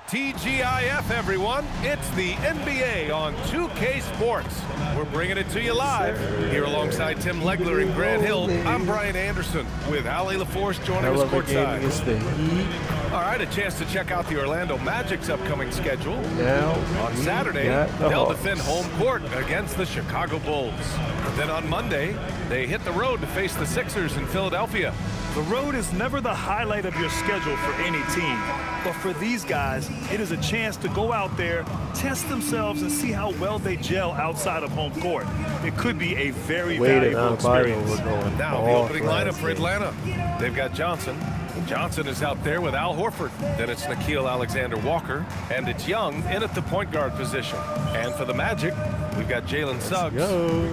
TGIF, everyone. It's the NBA on 2K Sports. We're bringing it to you live. Here alongside Tim Legler and Grant Hill, I'm Brian Anderson with Ali LaForce joining us courtside. All right, a chance to check out the Orlando Magic's upcoming schedule. On Saturday, they'll defend home court against the Chicago Bulls. Then on Monday, they hit the road to face the Sixers in Philadelphia. The road is never the highlight of your schedule for any team. But for these guys, it is a chance to go out there, test themselves, and see how well they gel outside of home court. It could be a very valuable experience. Now the opening lineup for Atlanta. They've got Johnson. Johnson is out there with Al Horford. Then it's Nickeil Alexander-Walker. And it's Young in at the point guard position. And for the Magic, we've got Jalen Suggs.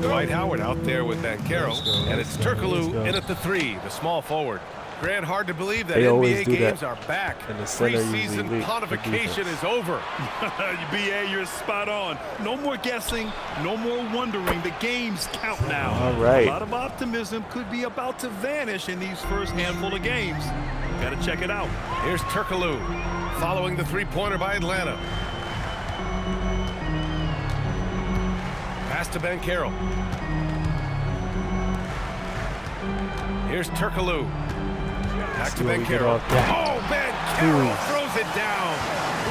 Dwight Howard out there with Banchero. And it's Turkoglu in at the 3, the small forward. Grant, hard to believe that NBA games are back. Preseason pontification is over. BA, you're spot on. No more guessing, no more wondering. The games count now. All right. A lot of optimism could be about to vanish in these first handful of games. Got to check it out. Here's Turkoglu following the three-pointer by Atlanta. Pass to Banchero. Here's Turkoglu. Back to Banchero. Oh, Banchero throws it down.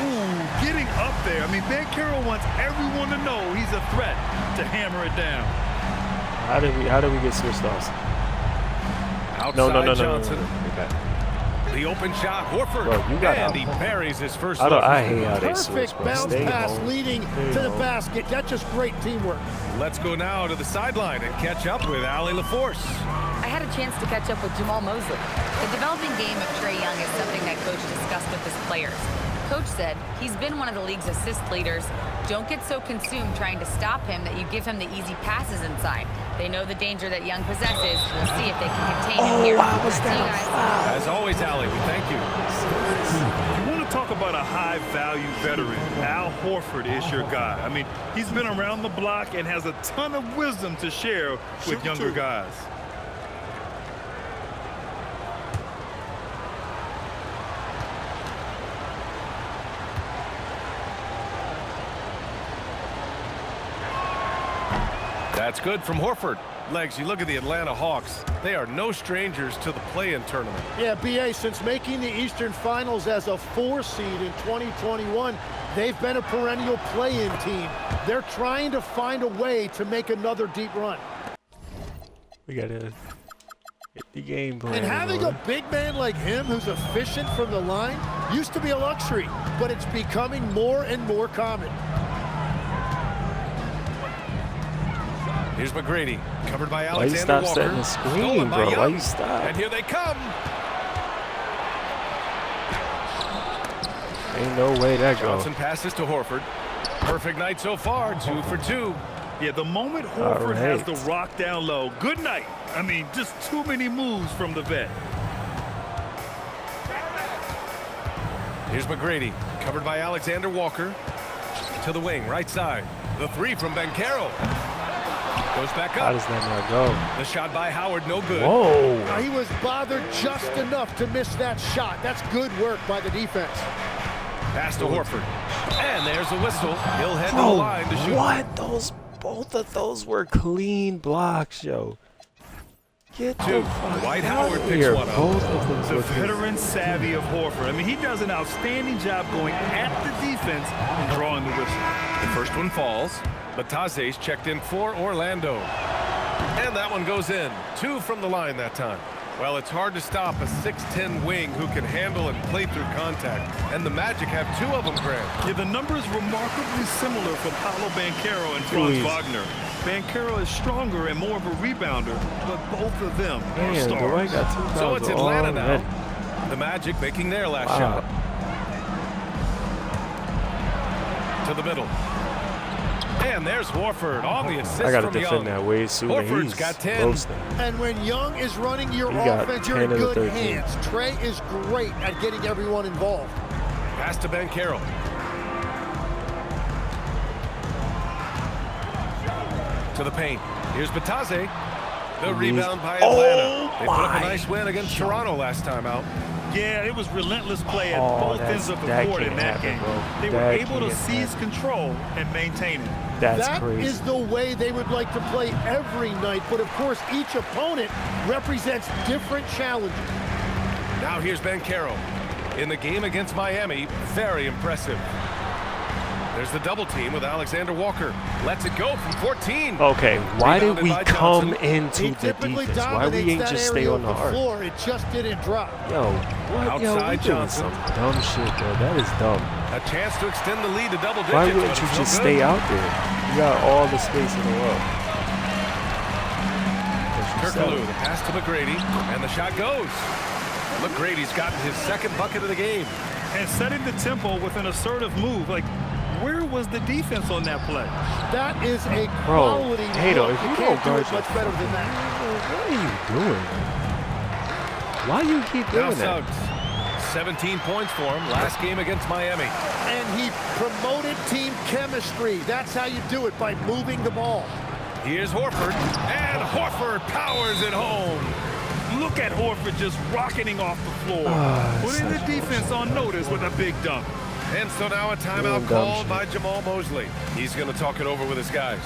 Ooh, getting up there. I mean, Banchero wants everyone to know he's a threat to hammer it down. How did we get switched off? Outside Johnson. The open shot, Horford, and he buries his first. I hate how they switch. Perfect bounce pass leading to the basket. That's just great teamwork. Let's go now to the sideline and catch up with Ali LaForce. I had a chance to catch up with Jamal Mosley. The developing game of Trae Young is something that Coach discussed with his players. Coach said he's been one of the league's assist leaders. Don't get so consumed trying to stop him that you give him the easy passes inside. They know the danger that Young possesses. We'll see if they can contain him here. As always, Ali, we thank you. You want to talk about a high-value veteran. Al Horford is your guy. I mean, he's been around the block and has a ton of wisdom to share with younger guys. That's good from Horford. Legs, you look at the Atlanta Hawks. They are no strangers to the play-in tournament. Yeah, BA, since making the Eastern Finals as a 4 seed in 2021, they've been a perennial play-in team. They're trying to find a way to make another deep run. We got to hit the game plan. And having a big man like him who's efficient from the line used to be a luxury, but it's becoming more and more common. Here's McGrady, covered by Why you Alexander stop Walker. setting the screen, bro? Why you stop? And here they come. Ain't no way that goes. Johnson passes to Horford. Perfect night so far, 2 for 2. Yeah, the moment Horford has the rock down low, good night. I mean, just too many moves from the vet. Here's McGrady, covered by Alexander Walker. To the wing, right side. The 3 from Banchero. Goes back up. How does that not go? The shot by Howard, no good. Whoa. He was bothered just enough to miss that shot. That's good work by the defense. Pass to Horford. And there's a whistle. He'll head to the line to shoot. What? Both of those were clean blocks, yo. Get the fuck Dwight out Howard of picks here. one up. Both of them. The veteran savvy of Horford. I mean, he does an outstanding job going at the defense and drawing the whistle. The first one falls. Bataze's checked in for Orlando. And that one goes in. 2 from the line that time. Well, it's hard to stop a 6'10" wing who can handle and play through contact. And the Magic have 2 of them, Grant. Yeah, the numbers remarkably similar for Paolo Banchero and Franz Wagner. Banchero is stronger and more of a rebounder, but both of them are stars. So it's Atlanta now. The Magic making their last shot. To the middle. And there's Horford on the assist from Young. I got to defend that way soon. Horford's got 10. And when Young is running your offense, you're in good hands. Trae is great at getting everyone involved. Pass to Banchero. To the paint. Here's Bataze. The rebound by Atlanta. Oh, They put up a nice win against Toronto last time out. Yeah, it was relentless play at both ends of the court in that game. They were able to seize control and maintain it. That's crazy. That is the way they would like to play every night, but of course each opponent represents different challenges. Now here's Banchero. In the game against Miami, very impressive. There's the double team with Alexander Walker. Lets it go from 14. Okay, why did Rebounded we by come Johnson. into the defense? Why we ain't just stay on the arc? Floor. It just didn't drop. Yo, what? Yo, we Outside doing Johnson. some dumb shit, bro. That is dumb. A chance to extend the lead to double digits. Why but wouldn't you it's no just good. stay out there? You got all the space in the world. Turkoglu, the pass to McGrady, and the shot goes. McGrady's gotten his second bucket of the game. And setting the tempo with an assertive move. Like, where was the defense on that play? That is a Bro, quality Tato, look. if You you can't don't do guard it much better than that. What are you doing? Why you keep Now doing that? Suggs, 17 points for him last game against Miami. And he promoted team chemistry. That's how you do it, by moving the ball. Here's Horford, and Horford powers it home. Look at Horford just rocketing off the floor. Putting the defense on notice with a big dunk. And so now a timeout called by Jamal Mosley. He's going to talk it over with his guys.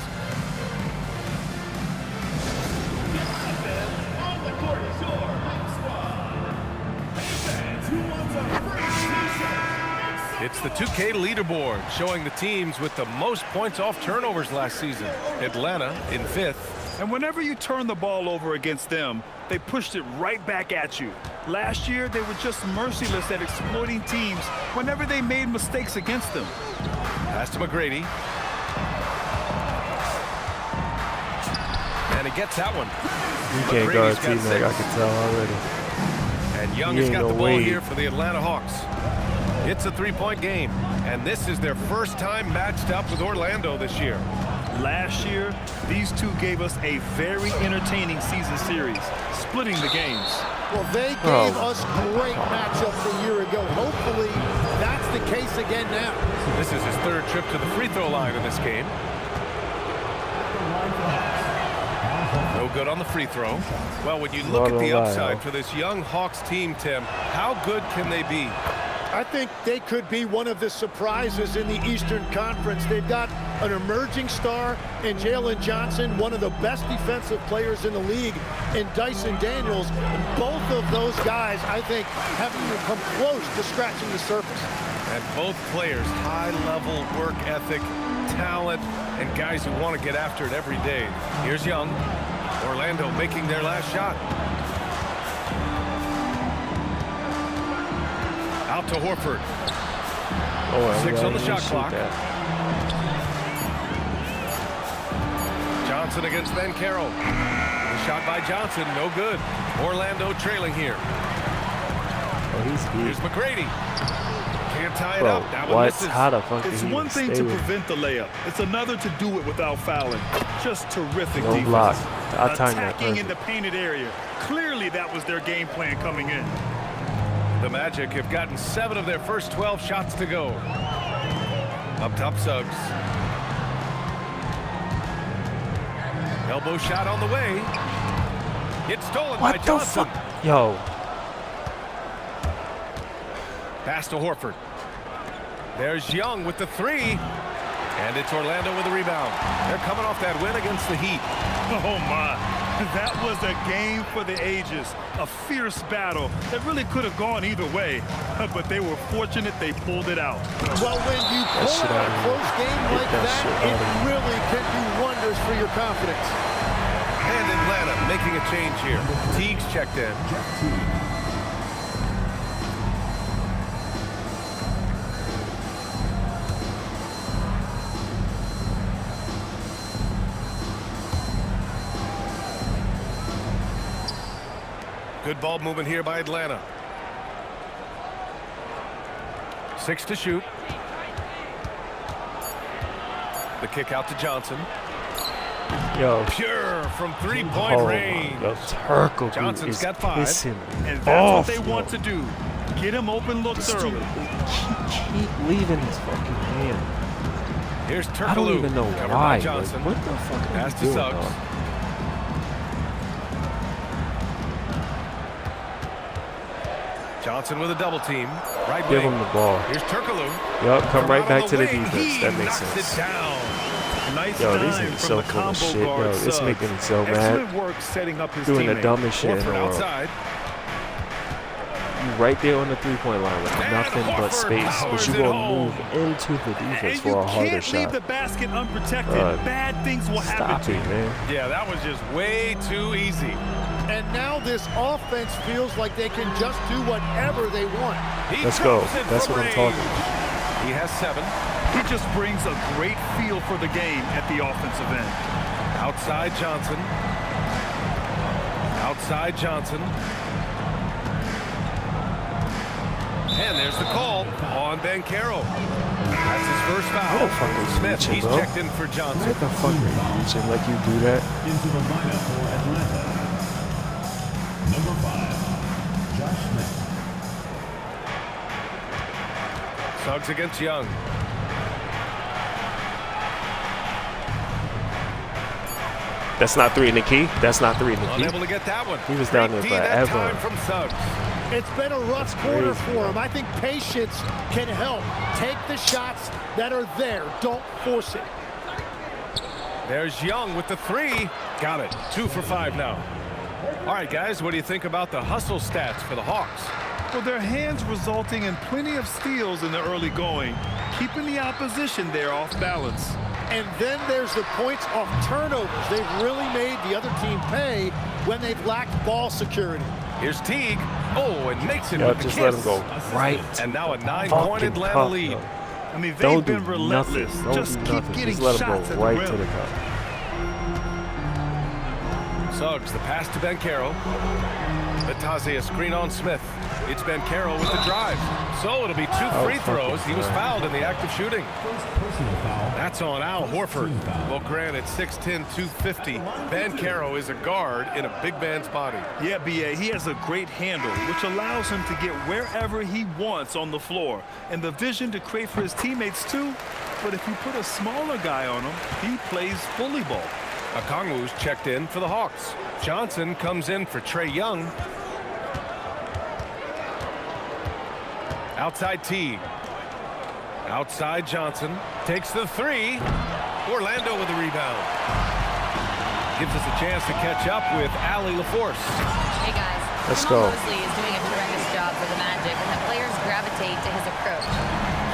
It's the 2K leaderboard showing the teams with the most points off turnovers last season. Atlanta in 5th. And whenever you turn the ball over against them, they pushed it right back at you. Last year, they were just merciless at exploiting teams whenever they made mistakes against them. Pass to McGrady. And he gets that one. You can't guard T-Mac, I can tell already. And Young has got the ball here for the Atlanta Hawks. It's a three-point game, and this is their first time matched up with Orlando this year. Last year, these two gave us a very entertaining season series, splitting the games. Well, they gave us great matchups a year ago. Hopefully, that's the case again now. This is his third trip to the free throw line in this game. No good on the free throw. Well, when you look at the upside for this young Hawks team, Tim, how good can they be? I think they could be one of the surprises in the Eastern Conference. They've got an emerging star in Jalen Johnson, one of the best defensive players in the league, in Dyson Daniels. And both of those guys, I think, haven't even come close to scratching the surface. And both players, high-level work ethic, talent, and guys who want to get after it every day. Here's Young. Orlando making their last shot. Out to Horford. 6 on the shot clock. Johnson against Banchero. The shot by Johnson, no good. Orlando trailing here. Here's McGrady. Can't tie it up. That one misses. How the fuck It's one thing to prevent the layup. It's another to do it without fouling. Just terrific defense. Block. Attacking in the painted area. Clearly that was their game plan coming in. The Magic have gotten 7 of their first 12 shots to go. Up top, Suggs. Elbow shot on the way. It's stolen by Johnson. Yo. Pass to Horford. There's Young with the 3. And it's Orlando with the rebound. They're coming off that win against the Heat. Oh, my. That was a game for the ages. A fierce battle that really could have gone either way. But they were fortunate they pulled it out. Well, when you pull out a close game like that, it really can do wonders for your confidence. And Atlanta making a change here. Teague's checked in. Good ball movement here by Atlanta. 6 to shoot. The kick out to Johnson. Yo. Pure from three-point range. Turkoglu Johnson's got 5. And that's what they want to do. Get him open looks early. Keep leaving his fucking hand. Here's Turkoglu. I don't even know why. Johnson. Like, what the fuck Pass are to you doing, Suggs. dog? Johnson with a double team. Right Give wing. him the ball. Here's Turkoglu. Yup, come From right out back on to the wing, defense. That makes knocks sense. it down. Nice Yo, these dime niggas from so the full of combo shit. Yo, guard it's Suggs. making me so mad. Excellent work setting up his Doing the teammate. dumbest shit in the Horford world. outside. You right there on the three-point line with And nothing but Horford space, but powers you it gonna home. move into the defense And for you a harder can't leave shot. the basket unprotected. Bad things will happen Stop to it, you. man. Yeah, that was just way too easy. And now this offense feels like they can just do whatever they want. He Let's go. drops it That's from what I'm range. talking about. He has 7. He just brings a great feel for the game at the offensive end. Outside Johnson. Outside Johnson. And there's the call on Banchero. That's his first How foul. the fuck are you Smith, reaching, he's bro? checked in for Johnson. What the fuck are you reaching like you do that? Into the lineup for Atlanta. Number 5, Josh Smith. Suggs against Young. That's not 3 in the key. That's not 3 in the key. Unable to get that one. He was down Great there D that forever. time from Suggs. It's been a rough That's quarter crazy, for him. I think patience can help. Take the shots that are there. Don't force it. There's Young with the 3. Got it. 2 for 5 now. All right, guys, what do you think about the hustle stats for the Hawks? Well, their hands resulting in plenty of steals in the early going, keeping the opposition there off balance. And then there's the points off turnovers. They've really made the other team pay when they've lacked ball security. Here's Teague. Oh, and makes it Yo, with the just kiss. let him go right. And now a 9-point fucking Atlanta cup, lead. yo. I mean, they've Don't do been relentless. nothing. Don't Just do keep nothing. getting Just let him shots go at right the to rim. the cup. Suggs, the pass to Banchero. Batase, a screen on Smith. It's Banchero with the drive. So it'll be 2 free throws. He was fouled in the act of shooting. Personal foul. That's on Al Horford. Well, granted, 6'10", 250. Banchero is a guard in a big man's body. Yeah, B.A., he has a great handle, which allows him to get wherever he wants on the floor. And the vision to create for his teammates, too. But if you put a smaller guy on him, he plays bully ball. Okongwu's checked in for the Hawks. Johnson comes in for Trae Young. Outside Teague. Outside Johnson. Takes the 3. Orlando with the rebound. Gives us a chance to catch up with Allie LaForce. Hey guys, Let's Jamal go. Mosley is doing a tremendous job for the Magic, and the players gravitate to his approach.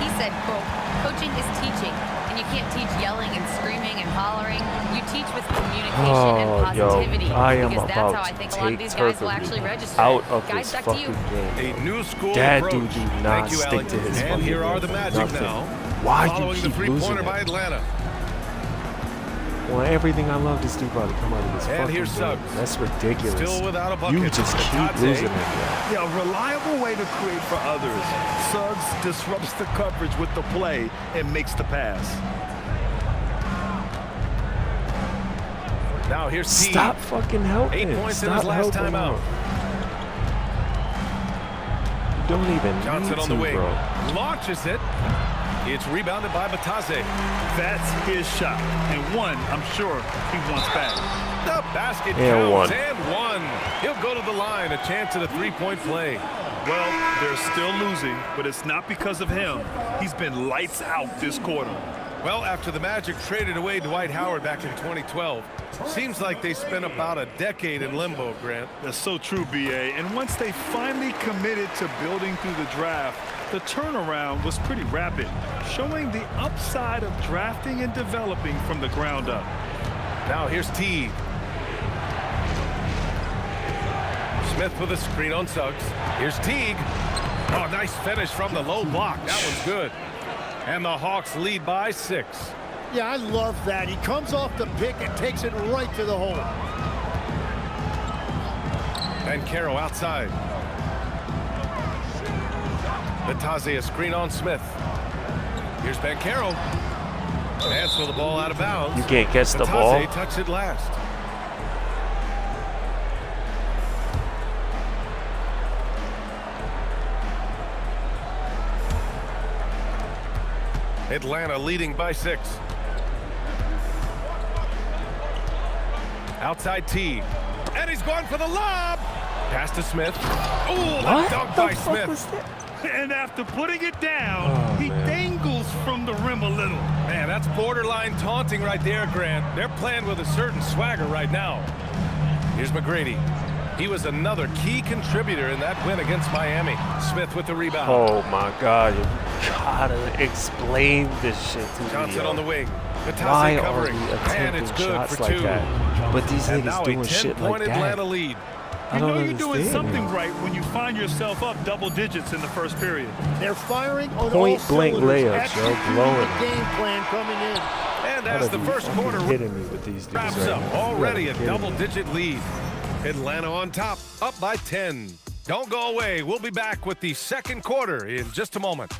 He said, quote, "Coaching is teaching, and you can't teach yelling and screaming and hollering. You teach with communication and positivity." I am because that's about how I to think a lot of take these guys will Turkoglu actually register. out of Guys, this back to you. fucking game. A new school That approach. dude do not Thank you, stick Allie. to his And fucking here are the game. Magic Nothing. now. Why you Following the keep losing three-pointer it? by Atlanta. Well, everything I love this dude about to come out of this And fucking here's game. Suggs. That's ridiculous. Still without a bucket. You just keep Batase. losing it. Yo. Yeah, a reliable way to create for others. Suggs disrupts the coverage with the play and makes the pass. Now here's Teague. Stop fucking helping. 8 points in Stop his last helping time out. You don't even Johnson need on to, the wing. bro. Launches it. It's rebounded by Batase. That's his shot. And one, I'm sure he wants back. The basket And counts. one. And one. He'll go to the line. A chance at a three-point play. Well, they're still losing, but it's not because of him. He's been lights out this quarter. Well, after the Magic traded away Dwight Howard back in 2012, seems like they spent about a decade in limbo, Grant. That's so true, B.A. And once they finally committed to building through the draft, the turnaround was pretty rapid, showing the upside of drafting and developing from the ground up. Now here's Teague. Smith with a screen on Suggs. Here's Teague. Oh, nice finish from the low block. That one's good. And the Hawks lead by 6. Yeah, I love that. He comes off the pick and takes it right to the hole. Banchero outside. Batase, a screen on Smith. Here's Banchero. And so the ball out of bounds. You can't catch the ball. Batase touched it last. Atlanta leading by 6. Outside Teague. And he's going for the lob. Pass to Smith. Oh, the dunk by Smith. And after putting it down, he dangles from the rim a little. Man, that's borderline taunting right there, Grant. They're playing with a certain swagger right now. Here's McGrady. He was another key contributor in that win against Miami. Smith with the rebound. Oh my God, you gotta explain this shit to me. Johnson on the wing. Why covering. are we And it's attempting good shots for like 2. that? But these And niggas now doing a shit 10-point like that. Atlanta lead. I You know don't you're doing understand. something right when you find yourself up double digits in the first period. They're firing on Point all blank cylinders, layups, yo, executing blowing. the game plan coming in. And as the first quarter hitting me with these dudes wraps right up, now. already You a gotta be kidding me. double-digit lead. Atlanta on top, up by 10. Don't go away. We'll be back with the second quarter in just a moment.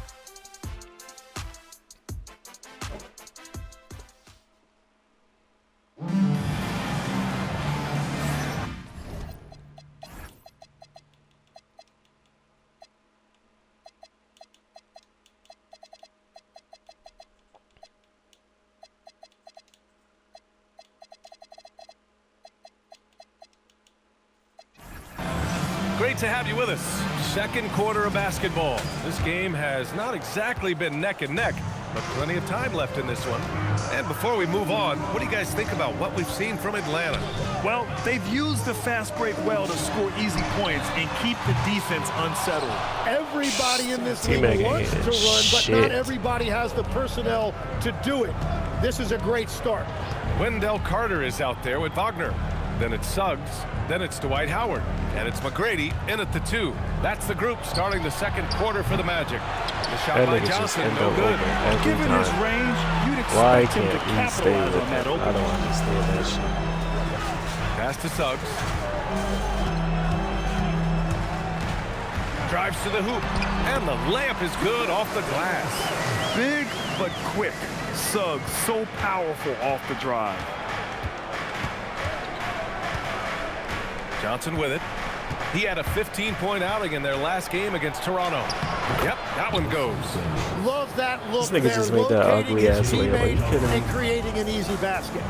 Great to have you with us. Second quarter of basketball. This game has not exactly been neck and neck, but plenty of time left in this one. And before we move on, what do you guys think about what we've seen from Atlanta? Well, they've used the fast break well to score easy points and keep the defense unsettled. Everybody in this Team league ain't wants to getting run, but shit. not everybody has the personnel to do it. This is a great start. Wendell Carter is out there with Wagner. Then it's Suggs. Then it's Dwight Howard. And it's McGrady in at the 2. That's the group starting the second quarter for the Magic. The shot That by nigga just Johnson, end no up good. over every Given his time. range, you'd Why expect him to can't he stay capitalize with on that it? I opening. don't understand that shit. Pass to Suggs. Drives to the hoop. And the layup is good off the glass. Big but quick. Suggs so powerful off the drive. Johnson with it. He had a 15-point outing in their last game against Toronto. Yep, that one goes. Love that look This nigga there, just made that locating ugly his ass layup. Are you teammate kidding me? and creating an easy basket.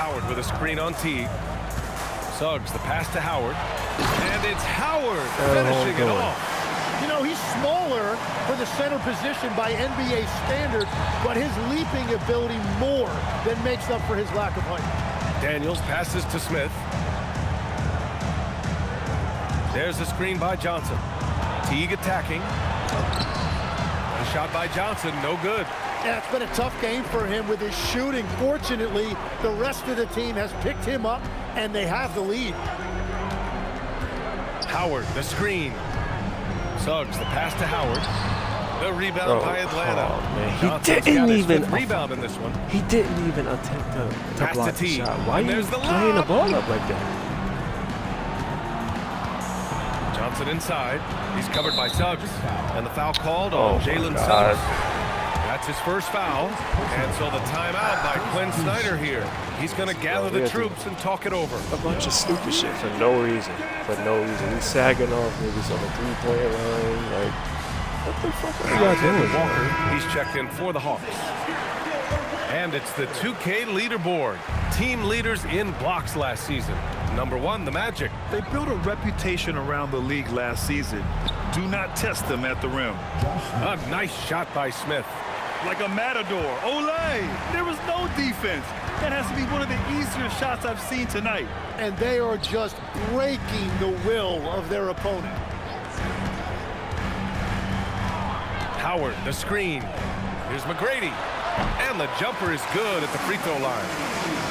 Howard with a screen on T. Suggs, the pass to Howard. And it's Howard finishing it off. You know, he's smaller for the center position by NBA standards, but his leaping ability more than makes up for his lack of height. Daniels passes to Smith. There's a screen by Johnson. Teague attacking. The shot by Johnson, no good. Yeah, it's been a tough game for him with his shooting. Fortunately, the rest of the team has picked him up, and they have the lead. Howard, the screen. Suggs, the pass to Howard. The rebound by Atlanta. Oh, man. He Johnson's didn't got his even fifth rebound in this one. He didn't even attempt to Pass to block the T. shot. Why And are you there's the playing the lob. ball up like that? Johnson inside. He's covered by Suggs. And the foul called Oh, on my Jalen God. Suggs. That's his first foul. And so the timeout by Quinn Snyder here. He's going to gather the troops and talk it over. A bunch of stupid shit for no reason. For no reason. He's sagging off niggas on the three-point line. Like, what the fuck are y'all doing? Walker, he's checked in for the Hawks. And it's the 2K leaderboard. Team leaders in blocks last season. Number 1, the Magic. They built a reputation around the league last season. Do not test them at the rim. A nice shot by Smith. Like a matador. Olay! There was no defense. That has to be one of the easier shots I've seen tonight. And they are just breaking the will of their opponent. Howard, the screen. Here's McGrady. And the jumper is good at the free throw line.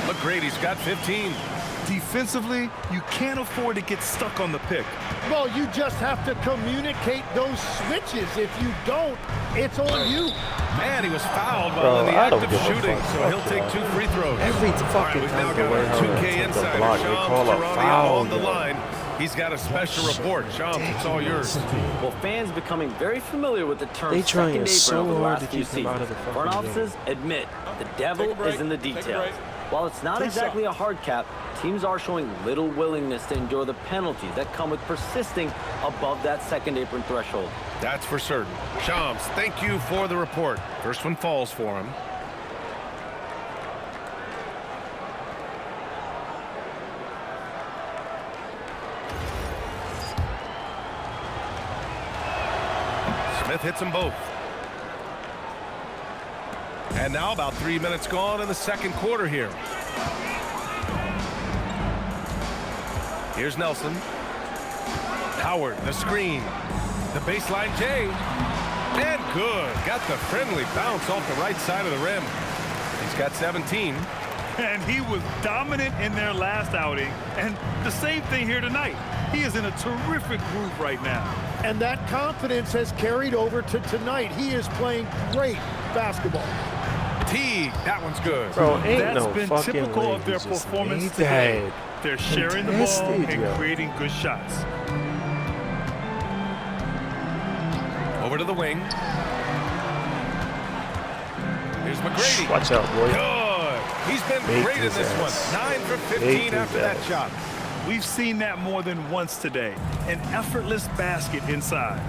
McGrady's got 15. Defensively, you can't afford to get stuck on the pick. Well, you just have to communicate those switches. If you don't, it's on you. Man, he was fouled while Bro, in the I act don't of give a shooting, fuck. so he'll Fuck take that. 2 free throws. Every All right, fucking we've time now the got way our how 2K they insider, block, they Shams call a Charania, foul, on the yo. line. He's got a special report. Shams, it's all yours. Well, fans becoming very familiar with the term They trying second apron so over the hard last to few keep him out of seasons. the Front fucking offices admit the devil is in the details. While it's not exactly a hard cap, teams are showing little willingness to endure the penalties that come with persisting above that second apron threshold. That's for certain. Shams, thank you for the report. First one falls for him. Smith hits them both. And now about 3 minutes gone in the second quarter here. Here's Nelson. Howard, the screen. The baseline J. And good. Got the friendly bounce off the right side of the rim. He's got 17. And he was dominant in their last outing. And the same thing here tonight. He is in a terrific groove right now. And that confidence has carried over to tonight. He is playing great basketball. Teague, that one's good. Bro, ain't That's no been fucking typical way of their he just performance made today. that. They're sharing the ball Contested, and yo. creating good shots. Over to the wing. Here's McGrady. Watch out, boy. Good. He's been Make great in his this ass. one. 9 for 15 Make after his that ass. shot. We've seen that more than once today. An effortless basket inside.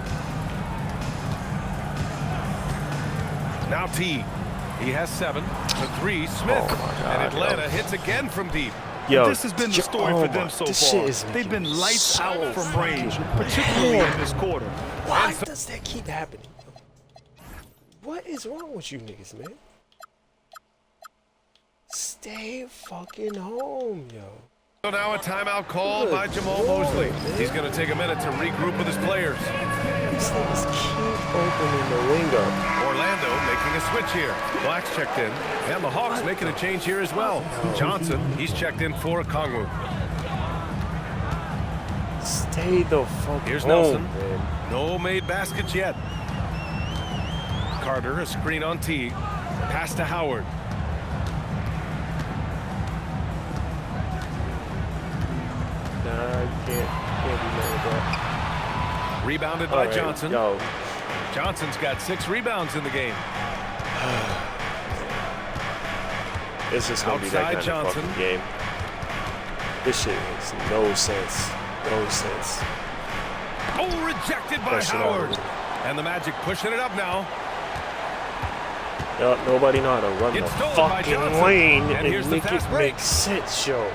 Now Teague. He has 7. The 3, Smith. Oh, my God, and Atlanta yo. hits again from deep. Yo, This has been the story for them so this far. shit is They've been making lights so out from range, fucking particularly mad. in this quarter. Why does that keep happening? What is wrong with you niggas, man? Stay fucking home, yo. So now a timeout called by Jamal Mosley. He's going to take a minute to regroup with his players. These things keep opening the wing up. Orlando making a switch here. Black's checked in. And the Hawks making a change here as well. Johnson, he's checked in for Okongwu. Stay the fuck Here's home, Nelson. man. No made baskets yet. Carter, a screen on Teague. Pass to Howard. Nah, you can't be mad at that. Rebounded by All right, Johnson. Yo, Johnson's got 6 rebounds in the game. it's just gonna be that Outside kind Johnson. of fucking game. This shit makes no sense. No sense. Oh, rejected by Push it out. Howard. And the Magic pushing it up now. Yo, nobody know how to run the It's stolen by fucking Johnson. lane And and here's the make it fast break. make sense, yo.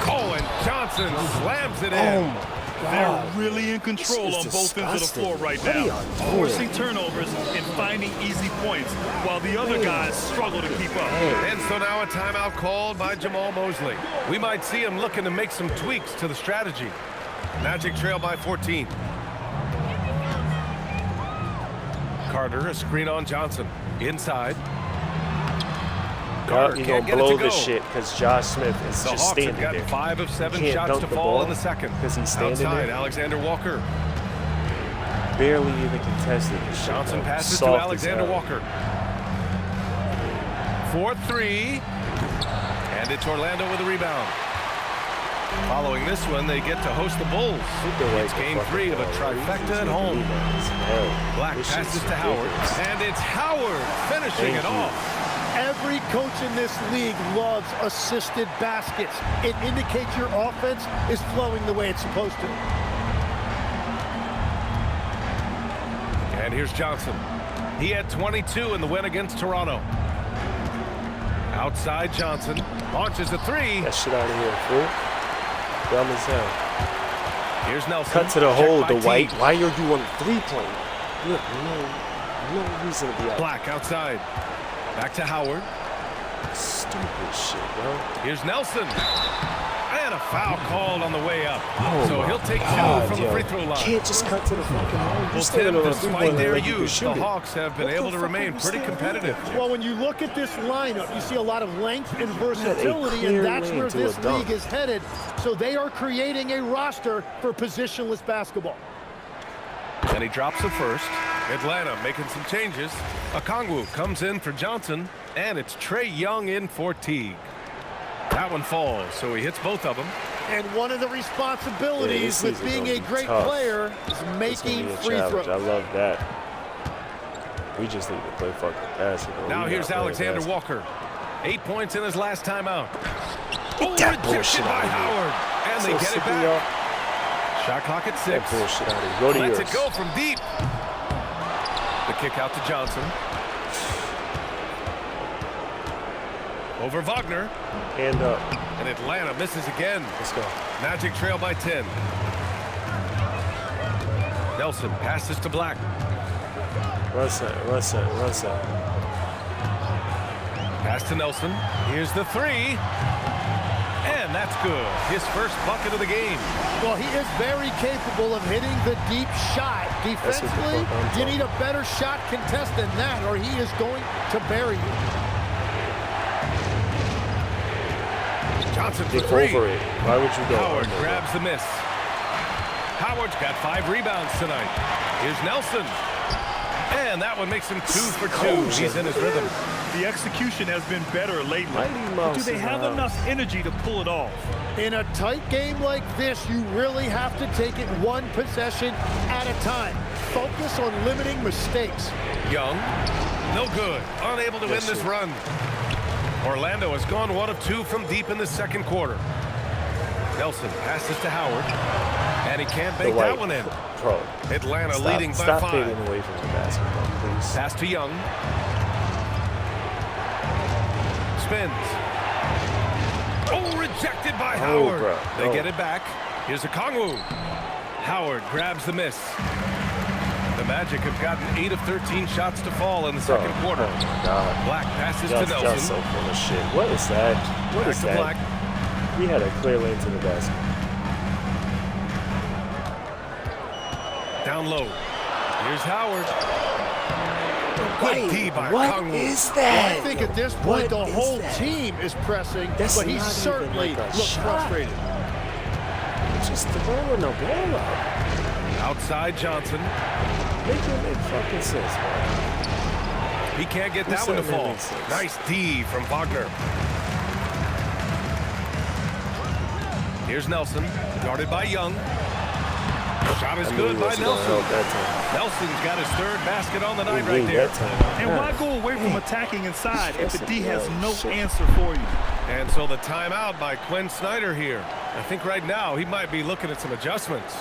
Oh, and Johnson slams it Oh in. my They're God. really in control This on is both ends of the disgusting. floor right What are now, y'all doing? forcing turnovers and finding easy points, while the other guys struggle to keep up. And so now a timeout called by Jamal Mosley. We might see him looking to make some tweaks to the strategy. Magic trail by 14. Carter, a screen on Johnson. Inside. Carter You're can't gonna get it blow to this go. shit because Josh Smith is The just Hawks standing have gotten there. 5 of 7 Can't shots dunk to the fall ball in the second. because he's standing Outside, there. Alexander Walker. Barely even contested this shit. Johnson bro. passes to Soft as Alexander hell. Walker. 4-3. And it's Orlando with a rebound. Following this one, they get to host the Bulls. It's game 3 of a trifecta at home. Black passes to Howard. And it's Howard finishing it off. Every coach in this league loves assisted baskets. It indicates your offense is flowing the way it's supposed to. And here's Johnson. He had 22 in the win against Toronto. Outside Johnson. Launches a 3. That shit out of here, fool. Dumb as hell. Here's Nelson. Cut to the hole, Checked by Dwight. Teague. Why are you on 3-point? Look, no reason to be out. Black outside. Back to Howard. Stupid shit, bro. Here's Nelson. And a foul called on the way up. Oh So my he'll take 2 God, from the yo. free throw line. Can't just cut to the fucking hole. You're Well, standing Tim, on a despite three-pointer their like you can youth, shoot the it. Hawks have been What able the to fuck are remain we pretty standing competitive. Well, when you look at this lineup, you see a lot of length and a versatility, clear and that's lane where to this a dunk. league is headed. So they are creating a roster for positionless basketball. And he drops the first. Atlanta making some changes. Okongwu comes in for Johnson, and it's Trae Young in for Teague. That one falls, so he hits both of them. And one of the responsibilities Yeah, with this being season's a gonna be great tough. player is It's gonna making be a free challenge. throws. I love that. We just need to play fucking basketball. Now We here's not playing Alexander basketball. Walker. 8 points in his last timeout. Oh, that rejected bullshit by out of here. Howard. And So they get it sick of back. y'all. Shot clock at 6. That bullshit out of here. Go to Lets yours. it go from deep. The kick out to Johnson. Over Wagner. Hand up. And Atlanta misses again. Let's go. Magic trail by 10. Nelson passes to Black. Run center. Pass to Nelson. Here's the three. And that's good. His first bucket of the game. Well, he is very capable of hitting the deep shot. Defensively, you need a better shot contest than that, or he is going to bury you. Johnson for Get three. over it. Why would you go? Howard grabs the miss. Howard's got 5 rebounds tonight. Here's Nelson. And that one makes him 2 for 2. He's in his rhythm. The execution has been better lately. But do they have enough energy to pull it off? In a tight game like this, you really have to take it one possession at a time. Focus on limiting mistakes. Young, no good. Unable to win this run. Orlando has gone 1 of 2 from deep in the second quarter. Nelson passes to Howard. And he can't make that one in. Bro, Atlanta leading by 5. Stop fading away from the basketball, please. Pass to Young. Spins. Oh, rejected by Howard. Bro. They get it back. Here's a Kongwu. Howard grabs the miss. The Magic have gotten 8 of 13 shots to fall in the second quarter. Oh my God. Black passes to Nelson. Just so full of shit. What is that? What is that? Black. He had a clear lane to the basket. Down low. Here's Howard. Good D by What Kongwu. is that? I think at this point the whole team is pressing, but he certainly looks frustrated. It's just throwing the ball up. Outside Johnson. Make fucking sense, man. He can't get that one to fall. Nice D from Wagner. Here's Nelson, guarded by Young. Shot is good by Nelson. Nelson's got his 3rd basket on the night right there. And why go away from attacking inside if the D has no answer for you? And so the timeout by Quinn Snyder here. I think right now he might be looking at some adjustments.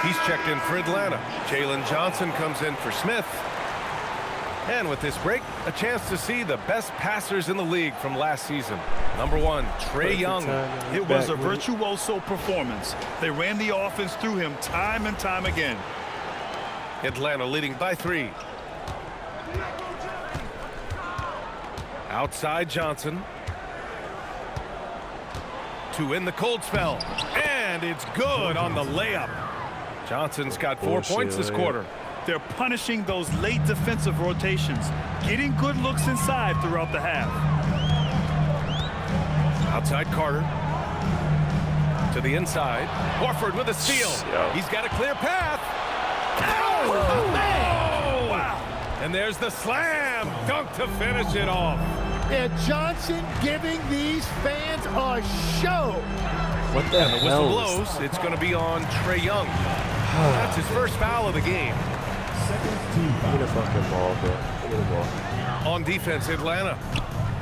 He's checked in for Atlanta. Jalen Johnson comes in for Smith. And with this break, a chance to see the best passers in the league from last season. Number 1, Trae Young. It was a virtuoso performance. They ran the offense through him time and time again. Atlanta leading by 3. Outside Johnson. To win the cold spell. And it's good on the layup. Johnson's got 4 points this quarter. They're punishing those late defensive rotations, getting good looks inside throughout the half. Outside Carter. To the inside. Horford with a steal. He's got a clear path. Oh, man! Wow. And there's the slam dunk to finish it off. And Johnson giving these fans a show. What the hell? And the whistle blows. It's going to be on Trae Young. That's his first foul of the game. Get a fucking ball, bro. Get a ball. On defense, Atlanta.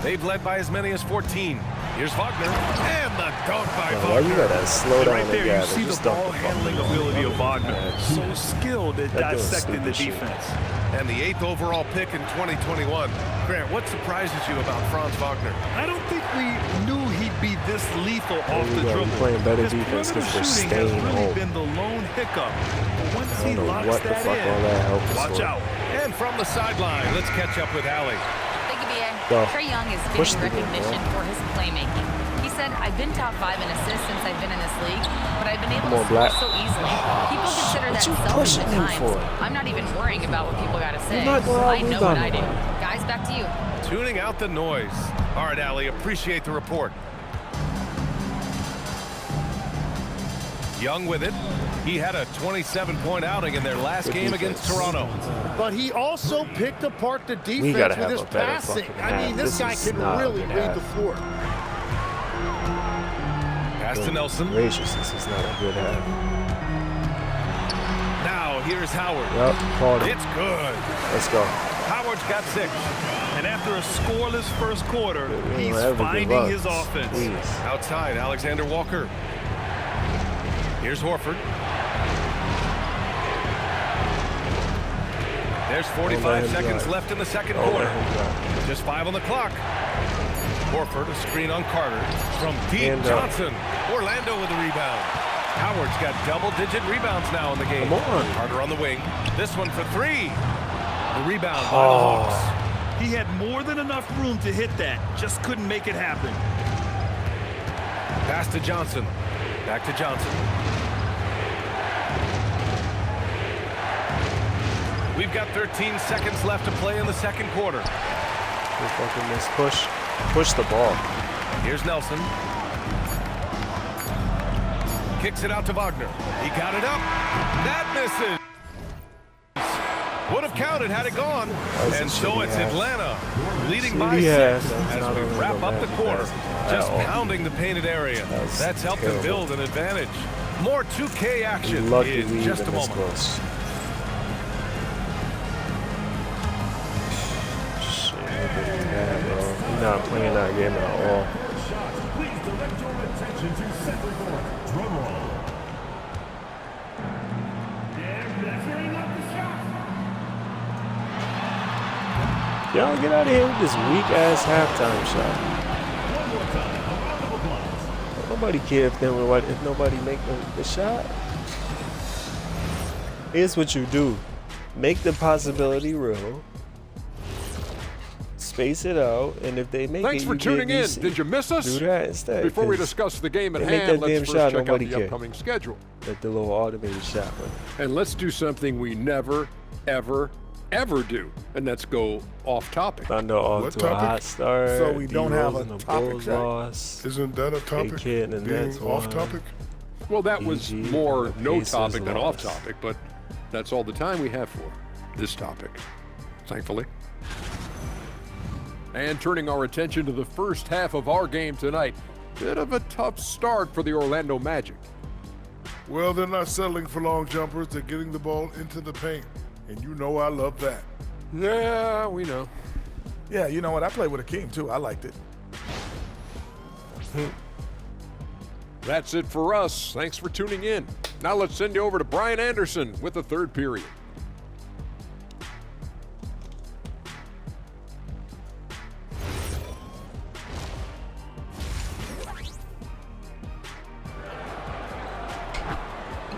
They've led by as many as 14. Here's Wagner. And the dunk by Wagner. Why you gotta slow down? Right there, you see the ball handling ability of Wagner. So skilled at dissecting the defense. And the 8th overall pick in 2021. Grant, what surprises you about Franz Wagner? I don't think we knew he'd be this lethal off the dribble. Playing better His defense because perimeter we're shooting has staying really home. been the lone hiccup. But once Once he locks what the that fuck all that help in, is watch for. out. And from the sideline, let's catch up with Allie. Thank you, B.A. Go. Trae Young is Push getting the game, recognition bro. for his playmaking. He said, I've been top 5 in assists since I've been in this league, but I've been able Come to on, score Black. so easily. People consider What that you selfish pushing at him times. for? I'm not even worrying about what people got to say. not going out I know what I rebounding. do. Guys, back to you. Tuning out the noise. All right, Allie, appreciate the report. Young with it. He had a 27-point outing in their last game against Toronto. But he also picked apart the We gotta defense with have his a better passing. fucking I mean, half. this guy is can not a really good read half. the floor. Pass to Nelson. Gracious, this is not a good half. Now here's Howard. Yep, called it. It's good. Let's go. Howard's got 6. And after a scoreless first quarter, We he's don't ever give finding up. his offense. Please. Outside, Alexander Walker. Here's Horford. There's 45 seconds left in the second quarter. Just 5 on the clock. Horford, a screen on Carter. From deep, Johnson. Orlando with the rebound. Howard's got double-digit rebounds now in the game. Come on. Carter on the wing. This one for 3. The rebound by the Hawks. He had more than enough room to hit that. Just couldn't make it happen. Pass to Johnson. Back to Johnson. We've got 13 seconds left to play in the second quarter. Good fucking miss. Push the ball. Here's Nelson. Kicks it out to Wagner. He got it up. That misses. Would have counted had it gone. And so it's Atlanta leading by 6 as we wrap up the quarter. Just pounding the painted area. That's helped them build an advantage. More 2K action in just a moment. He's not playing that game at all. Please direct your attention to center court. Drum roll. Y'all get out of here with this weak ass halftime shot. One more time. A round of applause. Nobody cares if nobody make the shot. Here's what you do: make the possibility real. Space it out, and if they make Thanks it, for you tuning in. get Did you miss us? Do that instead. Before we 'cause discuss the game at they make hand, that damn let's shot, first check out nobody the care. upcoming schedule. That the little automated shot one. And let's do something we never, ever, ever do, and that's go off topic. Thunder off What to a topic? hot start. So we don't have a D-Rose and the topic, Bulls Zach? lost. Isn't that a topic? Kid and Being Nets off won. topic? Well, that was PG, more and the no Pacers topic than off lost. topic, but that's all the time we have for this topic, thankfully. And turning our attention to the first half of our game tonight, bit of a tough start for the Orlando Magic. Well, they're not settling for long jumpers. They're getting the ball into the paint. And you know I love that. Yeah, we know. Yeah, you know what? I played with Akeem too. I liked it. That's it for us. Thanks for tuning in. Now let's send you over to Brian Anderson with the third period.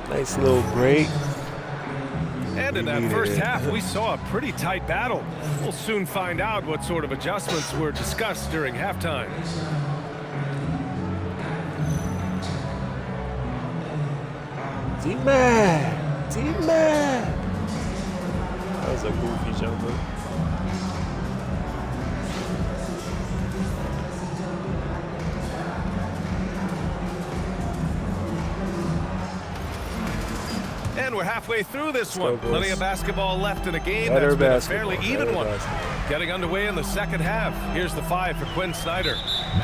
Nice little break. And in that first half, we saw a pretty tight battle. We'll soon find out what sort of adjustments were discussed during halftime. D-Man! D-Man! That was a goofy jumper. And we're halfway through this one. go, Plenty boys. of basketball left in a game Better that's been a basketball, fairly even better one. basketball. Getting underway in the second half. Here's the 5 for Quinn Snyder.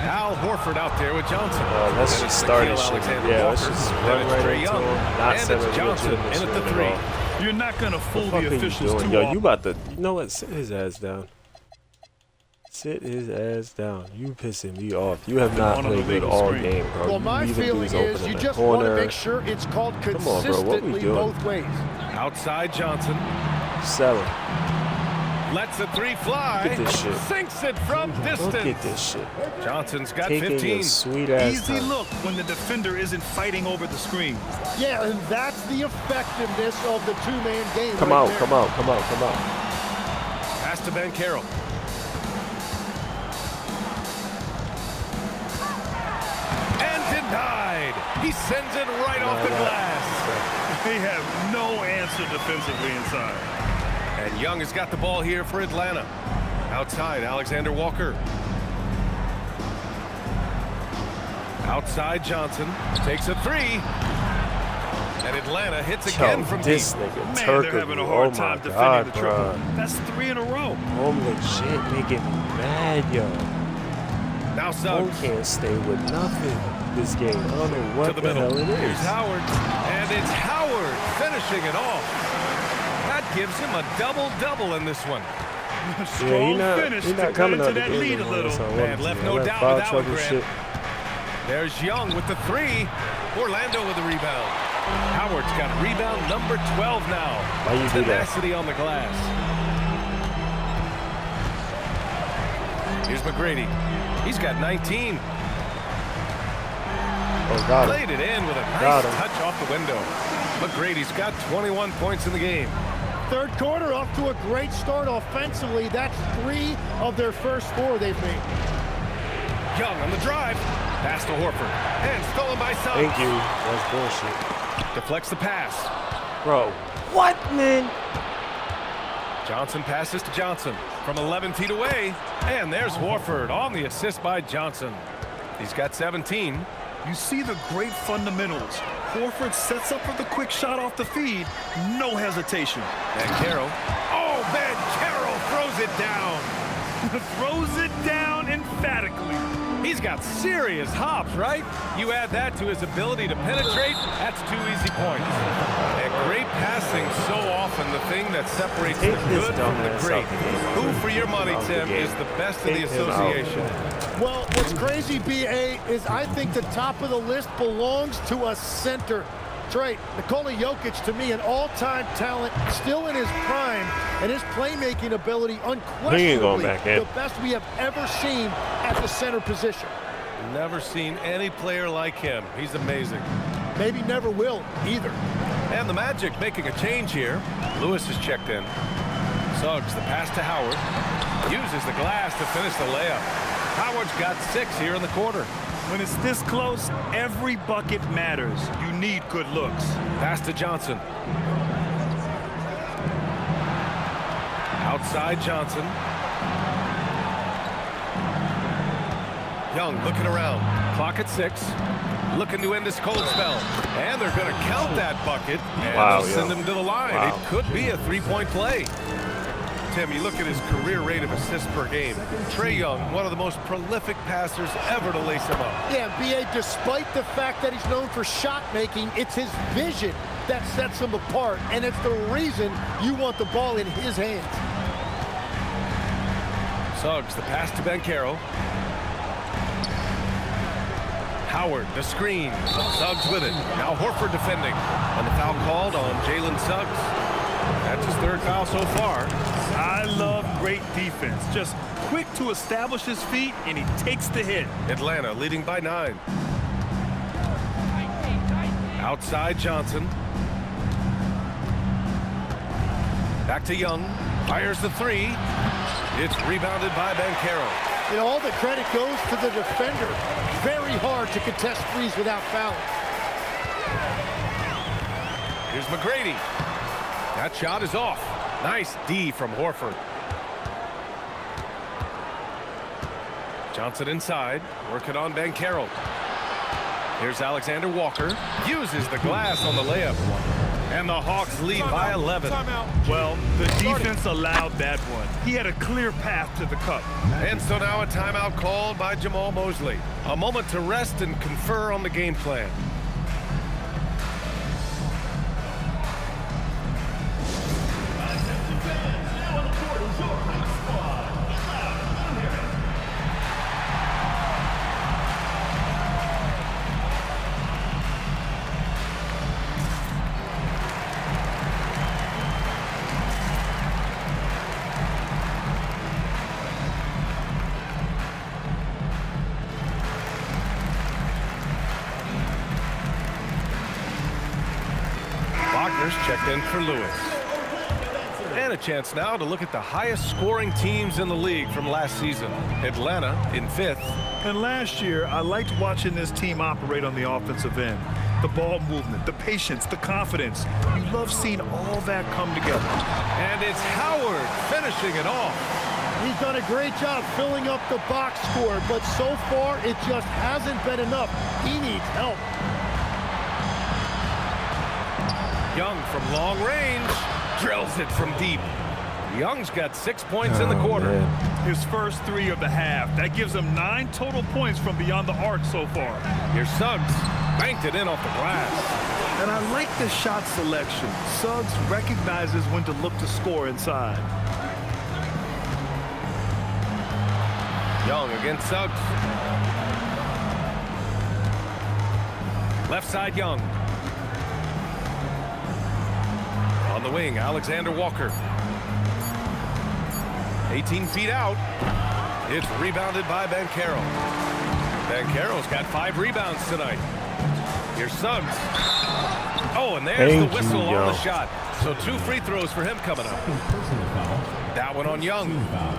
Al Horford out there with Johnson. Let's And just it's start Nickeil it. Alexander Yeah, Walker. let's just And run it's right Trae into Young. him. Not And seven it's Johnson in at the 3. You're not going to fool What the are you officials doing? too Yo, often. you about to, you know what? Sit his ass down. Sit his ass down. You pissing me off. You have not On an played good illegal all screen. game, bro. Well, my You leaving feeling dudes is open you in the just want to corner. make sure it's called on, bro. What we consistently doing? both ways. Outside Johnson. Selling. Lets the three fly. Look at this shit. Sinks it from distance. Look at this shit. Johnson's got Taking 15. a sweet ass Easy time. look when the defender isn't fighting over the screen. Yeah, and that's the effectiveness of the two-man game. Come right out, there. come out, come out, come out. Pass to Ben Carroll. And denied. He sends it right off the glass. They have no answer defensively inside. And Young has got the ball here for Atlanta. Outside, Alexander Walker. Outside, Johnson takes a three. And Atlanta hits again from deep. This nigga Man, Turkey. they're having a hard time defending the triple. bro. That's 3 in a row. Holy shit, making me mad, yo. Now Home Suggs can't stay with nothing this game. I don't know to what the the hell middle. it Here's is. Howard. And it's Howard finishing it off. That gives him a double-double in this one. Strong finish He to not cut coming into out the that game lead a no more, little. so I Man, wanted left to. no I let doubt foul with that one, trouble Grant. shit. There's Young with the three. Orlando with the rebound. Howard's got rebound number 12 now. Why you do that? Tenacity on the glass. Here's McGrady. He's got 19. Oh, got him. Played it in with a nice Got him. touch off the window. McGrady's got 21 points in the game. Third quarter off to a great start offensively. That's 3 of their first 4 they've made. Young on the drive. Pass to Horford. And stolen by Suggs. Thank you. That's bullshit. Deflects the pass. Bro, what, man? Johnson passes to Johnson from 11 feet away. And there's Horford on the assist by Johnson. He's got 17. You see the great fundamentals. Horford sets up for the quick shot off the feed. No hesitation. Ben Carroll. Oh, Ben Carroll throws it down. Throws it down emphatically. He's got serious hops, right? You add that to his ability to penetrate, that's 2 easy points. And great passing, so often the thing that separates the good from the great. Who, for your money, Tim, is the best in the association? Well, what's crazy, B.A., is I think the top of the list belongs to a center. That's right. Nikola Jokic, to me, an all-time talent, still in his prime, and his playmaking ability unquestionably the best we have ever seen at the center position. Never seen any player like him. He's amazing. Maybe never will either. And the Magic making a change here. Lewis is checked in. Suggs, the pass to Howard. Uses the glass to finish the layup. Howard's got 6 here in the quarter. When it's this close, every bucket matters. You need good looks. Pass to Johnson. Outside Johnson. Young looking around. Clock at 6. Looking to end this cold spell. And they're going to count that bucket. And they'll send him to the line. It could be a 3-point play. Tim, you look at his career rate of assists per game. Trae Young, one of the most prolific passers ever to lace him up. Yeah, B.A., despite the fact that he's known for shot making, it's his vision that sets him apart, and it's the reason you want the ball in his hands. Suggs, the pass to Ben Carroll. Howard, the screen. Suggs with it. Now Horford defending. And the foul called on Jalen Suggs. That's his 3rd foul so far. I love great defense. Just quick to establish his feet, and he takes the hit. Atlanta leading by 9. Outside Johnson. Back to Young. Fires the 3. It's rebounded by Ben Carroll. And all the credit goes to the defender. Very hard to contest threes without fouling. Here's McGrady. That shot is off. Nice D from Horford. Johnson inside, working on Ben Carroll. Here's Alexander Walker. Uses the glass on the layup. And the Hawks lead by 11. Well, the defense allowed that one. He had a clear path to the cup. And so now a timeout called by Jamal Mosley. A moment to rest and confer on the game plan. checked in for Lewis. And a chance now to look at the highest scoring teams in the league from last season. Atlanta in 5th. And last year, I liked watching this team operate on the offensive end. The ball movement, the patience, the confidence. You love seeing all that come together. And it's Howard finishing it off. He's done a great job filling up the box score, but so far it just hasn't been enough. He needs help. Young from long range drills it from deep. Young's got 6 points in the quarter. Man. His first 3 of the half. That gives him 9 total points from beyond the arc so far. Here's Suggs. Banked it in off the glass. And I like the shot selection. Suggs recognizes when to look to score inside. Young against Suggs. Left side, Young. On the wing, Alexander Walker. 18 feet out. It's rebounded by Banchero. Banchero's got 5 rebounds tonight. Here's Suggs. Oh, and there's the whistle on the shot. So 2 free throws for him coming up. That one on Young.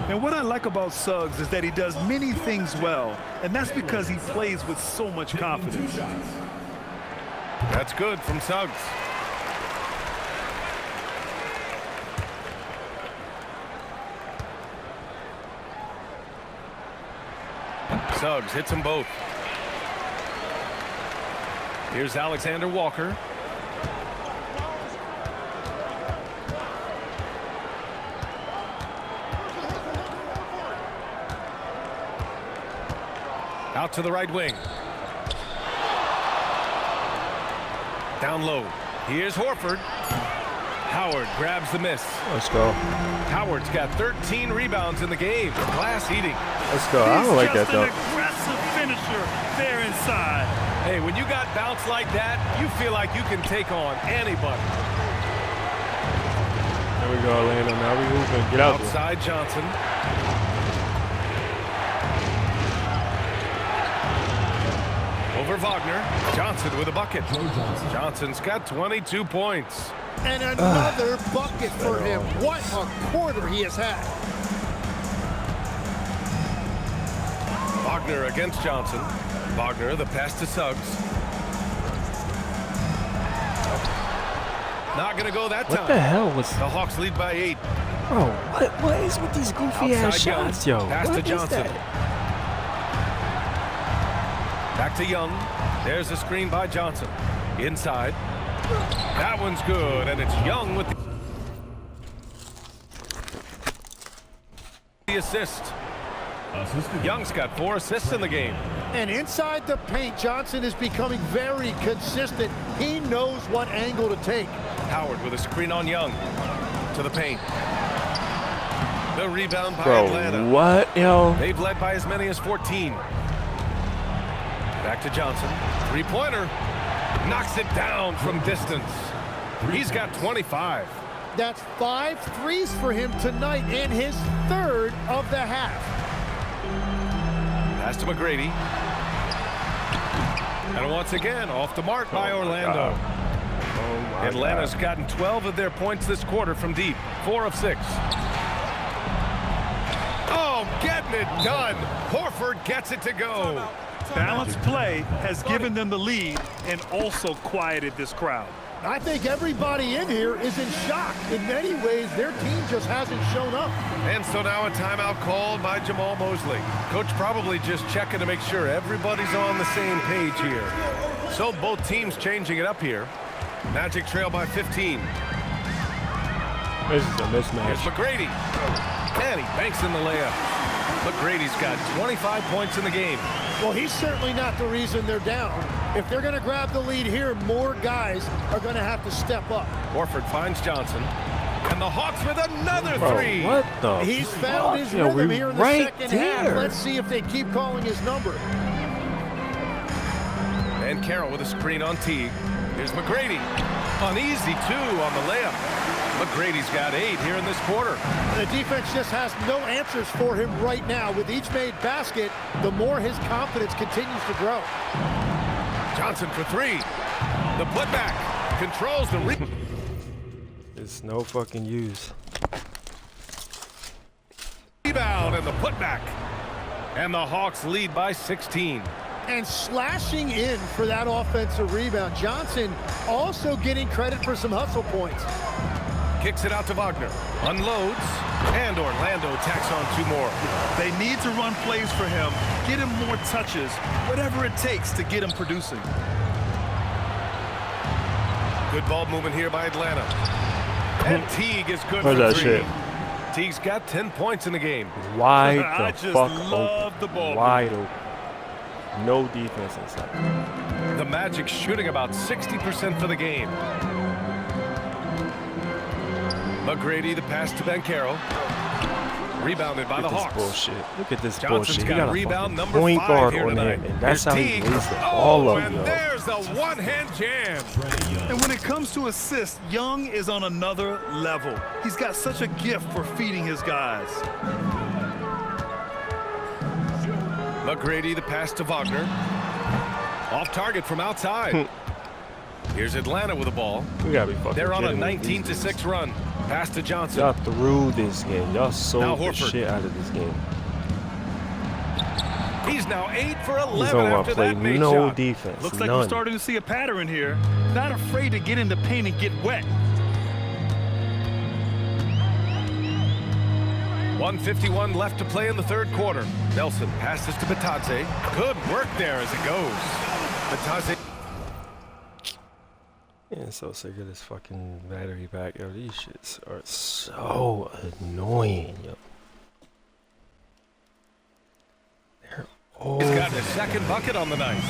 And what I like about Suggs is that he does many things well, and that's because he plays with so much confidence. That's good from Suggs. Suggs hits them both. Here's Alexander Walker. Out to the right wing. Down low. Here's Horford. Howard grabs the miss. Let's go. Howard's got 13 rebounds in the game. Glass eating. Let's go. I don't like that, though. He's just an aggressive finisher there inside. Hey, when you got bounce like that, you feel like you can take on anybody. There we go, Orlando. Now we moving. Get out there. Outside Johnson. Over Wagner. Johnson with a bucket. Johnson's got 22 points. And another bucket for him. What a quarter he has had. Wagner against Johnson. Wagner, the pass to Suggs. Not going to go that time. What the hell was... The Hawks lead by 8. Bro, what is with these goofy-ass shots, yo? Pass to What is Johnson. that? Back to Young. There's a screen by Johnson. Inside. That one's good, and it's Young with the assist. Young's got 4 assists in the game. And inside the paint, Johnson is becoming very consistent. He knows what angle to take. Howard with a screen on Young. To the paint. The rebound by Atlanta. Bro, what, yo? They've led by as many as 14. Back to Johnson. 3-pointer. Knocks it down from distance. He's got 25. That's 5 threes for him tonight in his 3rd of the half. Pass to McGrady. And once again, off the mark by Orlando. Atlanta's gotten 12 of their points this quarter from deep. 4 of 6. Oh, getting it done. Horford gets it to go. Balanced play has given them the lead and also quieted this crowd. I think everybody in here is in shock. In many ways, their team just hasn't shown up. And so now a timeout called by Jamal Mosley. Coach probably just checking to make sure everybody's on the same page here. So both teams changing it up here. Magic trail by 15. This is a mismatch. Here's McGrady. And he banks in the layup. McGrady's got 25 points in the game. Well, he's certainly not the reason they're down. If they're going to grab the lead here, more guys are going to have to step up. Horford finds Johnson. And the Hawks with another 3. What the? He's found his rhythm here in the second half. there. Let's see if they keep calling his number. And Carroll with a screen on Teague. Here's McGrady. An easy 2 on the layup. McGrady's got 8 here in this quarter. The defense just has no answers for him right now. With each made basket, the more his confidence continues to grow. Johnson for 3. The putback controls the It's no fucking use. Rebound and the putback. And the Hawks lead by 16. And slashing in for that offensive rebound. Johnson also getting credit for some hustle points. Kicks it out to Wagner. Unloads. And Orlando tacks on 2 more. They need to run plays for him, get him more touches, whatever it takes to get him producing. Good ball movement here by Atlanta. And Teague is good Where's for that 3. shit? Teague's got 10 points in the game. Wide I the just fuck love open. the ball. Wide open. No defense inside. The Magic shooting about 60% for the game. McGrady, the pass to Banchero. Rebounded by the Hawks. Bullshit. Look at this Johnson's bullshit. got He got a rebound fucking number point 5 guard here on tonight. him, and that's Here's how he Teague. lays the ball up, And yo. there's the one-hand jam. And when it comes to assists, Young is on another level. He's got such a gift for feeding his guys. McGrady, the pass to Wagner. Off target from outside. Here's Atlanta with the ball. We gotta be fucking They're on a kidding me. 19-6 run. Pass to Johnson. Y'all through this game. Y'all Now sold the Horford. shit out of this game. He's now 8 for He's 11 on my after play. that made No shot. defense. Looks like None. we're starting to see a pattern here. Not afraid to get in the paint and get wet. 1:51 left to play in the 3rd quarter. Nelson passes to Batadze. Good work there as it goes. Batadze. Yeah, so sick of this fucking battery pack. Yo, these shits are so annoying, yo. They're all He's got his 2nd bucket on the night.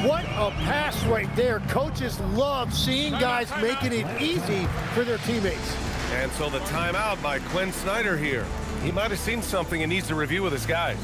What a pass right there. Coaches love seeing guys making it easy for their teammates. And so the timeout by Quinn Snyder here. He might have seen something and needs to review with his guys.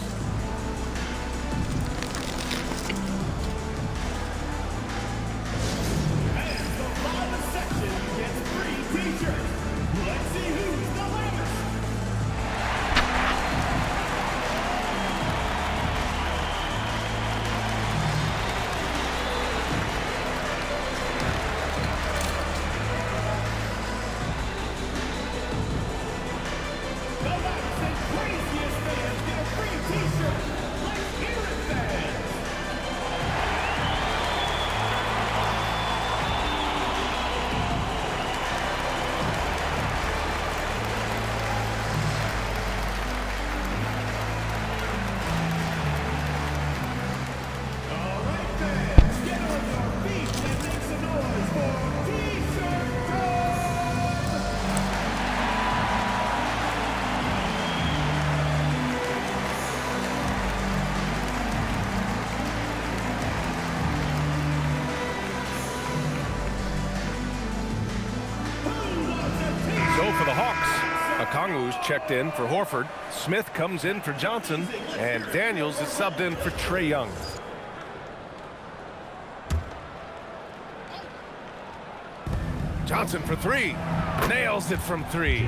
For the Hawks, Okongwu's checked in for Horford. Smith comes in for Johnson, and Daniels is subbed in for Trae Young. Johnson for 3. Nails it from 3.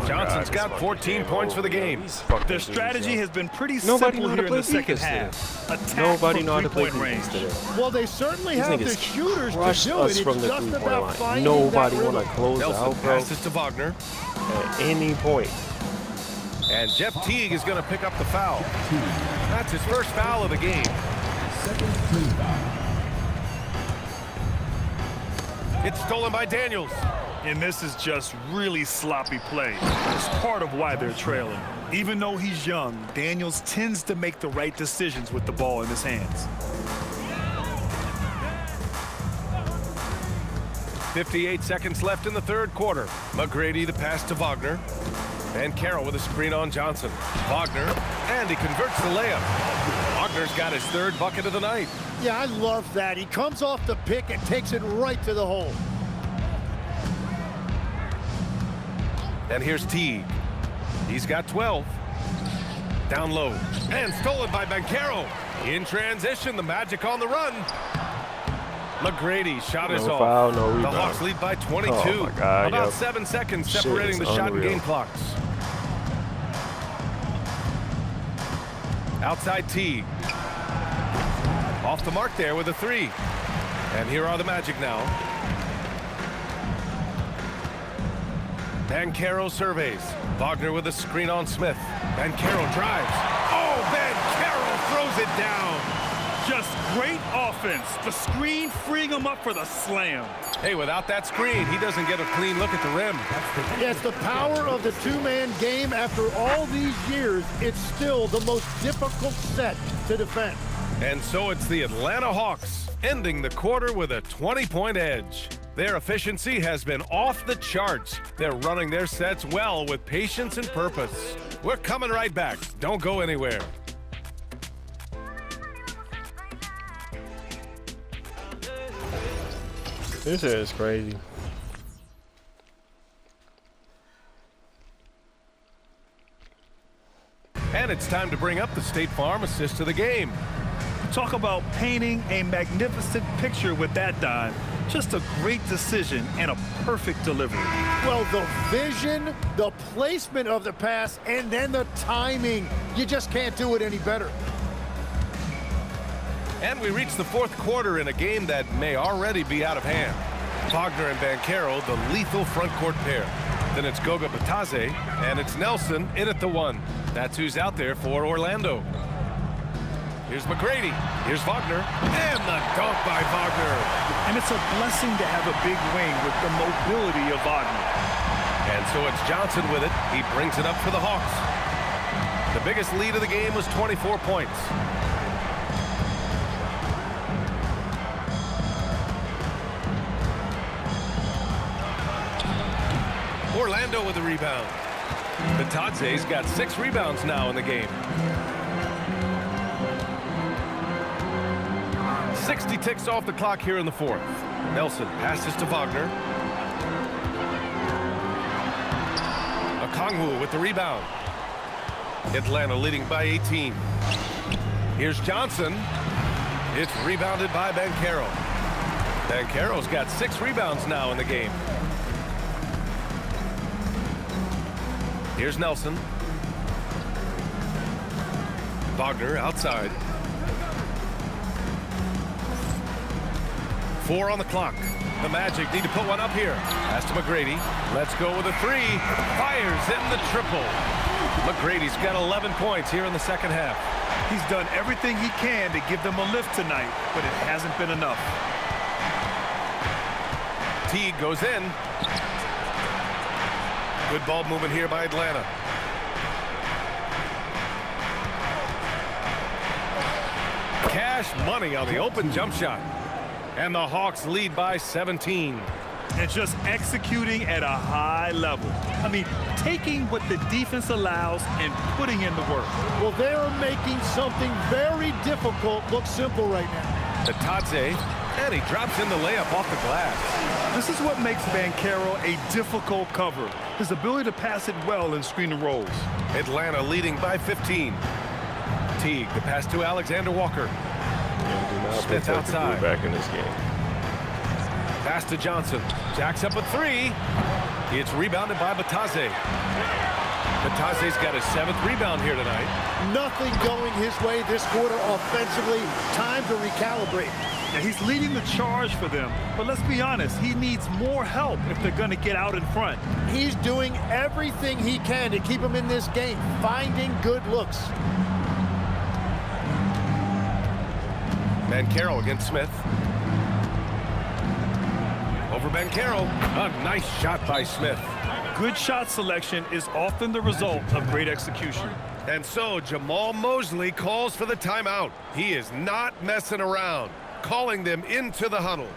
Johnson's got 14 points for the game. Their strategy has been pretty Nobody simple know how to here in play the second defense half. Attack Nobody from know how to play three-point defense range. today. Well, they certainly These have the niggas shooters to crushed do us it. from It's the just 3-point about line. finding Nobody that want to rhythm. close Nelson out, bro, passes to Wagner. at any point. And Jeff Teague is going to pick up the foul. That's his first foul of the game. It's stolen by Daniels. And this is just really sloppy play. It's part of why they're trailing. Even though he's young, Daniels tends to make the right decisions with the ball in his hands. 58 seconds left in the 3rd quarter. McGrady the pass to Wagner. And Carroll with a screen on Johnson. Wagner, and he converts the layup. Wagner's got his 3rd bucket of the night. Yeah, I love that. He comes off the pick and takes it right to the hole. And here's Teague. He's got 12. Down low. And stolen by Banchero. In transition, the Magic on the run. McGrady shot is No off. foul, no The rebound. Hawks lead by 22. Oh my God, About yo. 7 seconds Shit separating is the shot and unreal. game clocks. Outside Teague. Off the mark there with a 3. And here are the Magic now. Banchero surveys. Wagner with a screen on Smith. Banchero drives. Oh, Banchero throws it down. Just great offense. The screen freeing him up for the slam. Hey, without that screen, he doesn't get a clean look at the rim. Yes, the power of the two-man game. After all these years, it's still the most difficult set to defend. And so it's the Atlanta Hawks ending the quarter with a 20-point edge. Their efficiency has been off the charts. They're running their sets well with patience and purpose. We're coming right back. Don't go anywhere. This is crazy. And it's time to bring up the State Farm assist to the game. Talk about painting a magnificent picture with that dime. Just a great decision and a perfect delivery. Well, the vision, the placement of the pass, and then the timing. You just can't do it any better. And we reach the fourth quarter in a game that may already be out of hand. Wagner and Banchero, the lethal front court pair. Then it's Goga Batadze, and it's Nelson in at the one. That's who's out there for Orlando. Here's McGrady. Here's Wagner. And the dunk by Wagner. And it's a blessing to have a big wing with the mobility of Wagner. And so it's Johnson with it. He brings it up for the Hawks. The biggest lead of the game was 24 points. Orlando with the rebound. Batadze's got 6 rebounds now in the game. 60 ticks off the clock here in the fourth. Nelson passes to Wagner. Okongwu with the rebound. Atlanta leading by 18. Here's Johnson. It's rebounded by Banchero. Banchero's got 6 rebounds now in the game. Here's Nelson. Wagner outside. 4 on the clock. The Magic need to put one up here. Pass to McGrady. Let's go with a 3. Fires in the triple. McGrady's got 11 points here in the second half. He's done everything he can to give them a lift tonight, but it hasn't been enough. Teague goes in. Good ball movement here by Atlanta. Cash money on the open jump shot. And the Hawks lead by 17. And just executing at a high level. I mean, taking what the defense allows and putting in the work. Well, they're making something very difficult look simple right now. Batadze, and he drops in the layup off the glass. This is what makes Banchero a difficult cover. His ability to pass it well in screen and rolls. Atlanta leading by 15. Teague, the pass to Alexander Walker. Smith outside. Back in this game. Pass to Johnson. Jacks up a 3. It's rebounded by Batadze. Batadze's got his 7th rebound here tonight. Nothing going his way this quarter offensively. Time to recalibrate. Yeah, he's leading the charge for them. But let's be honest, he needs more help if they're going to get out in front. He's doing everything he can to keep them in this game, finding good looks. Banchero against Smith. Over Banchero. A nice shot by Smith. Good shot selection is often the result of great execution. And so Jamal Mosley calls for the timeout. He is not messing around, calling them into the huddle.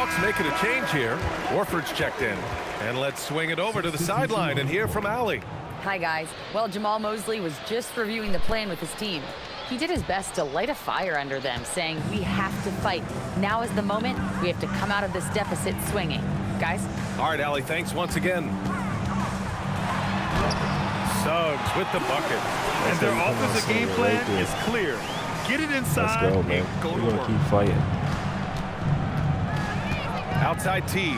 Hawks making a change here. Warford's checked in. And let's swing it over to the sideline and hear from Allie. Hi, guys. Well, Jamal Mosley was just reviewing the plan with his team. He did his best to light a fire under them, saying, we have to fight. Now is the moment. We have to come out of this deficit swinging. Guys? All right, Allie, thanks once again. Suggs with the bucket. And their offensive game plan is clear. Get it inside and go to We're work. gonna keep fighting. Outside T.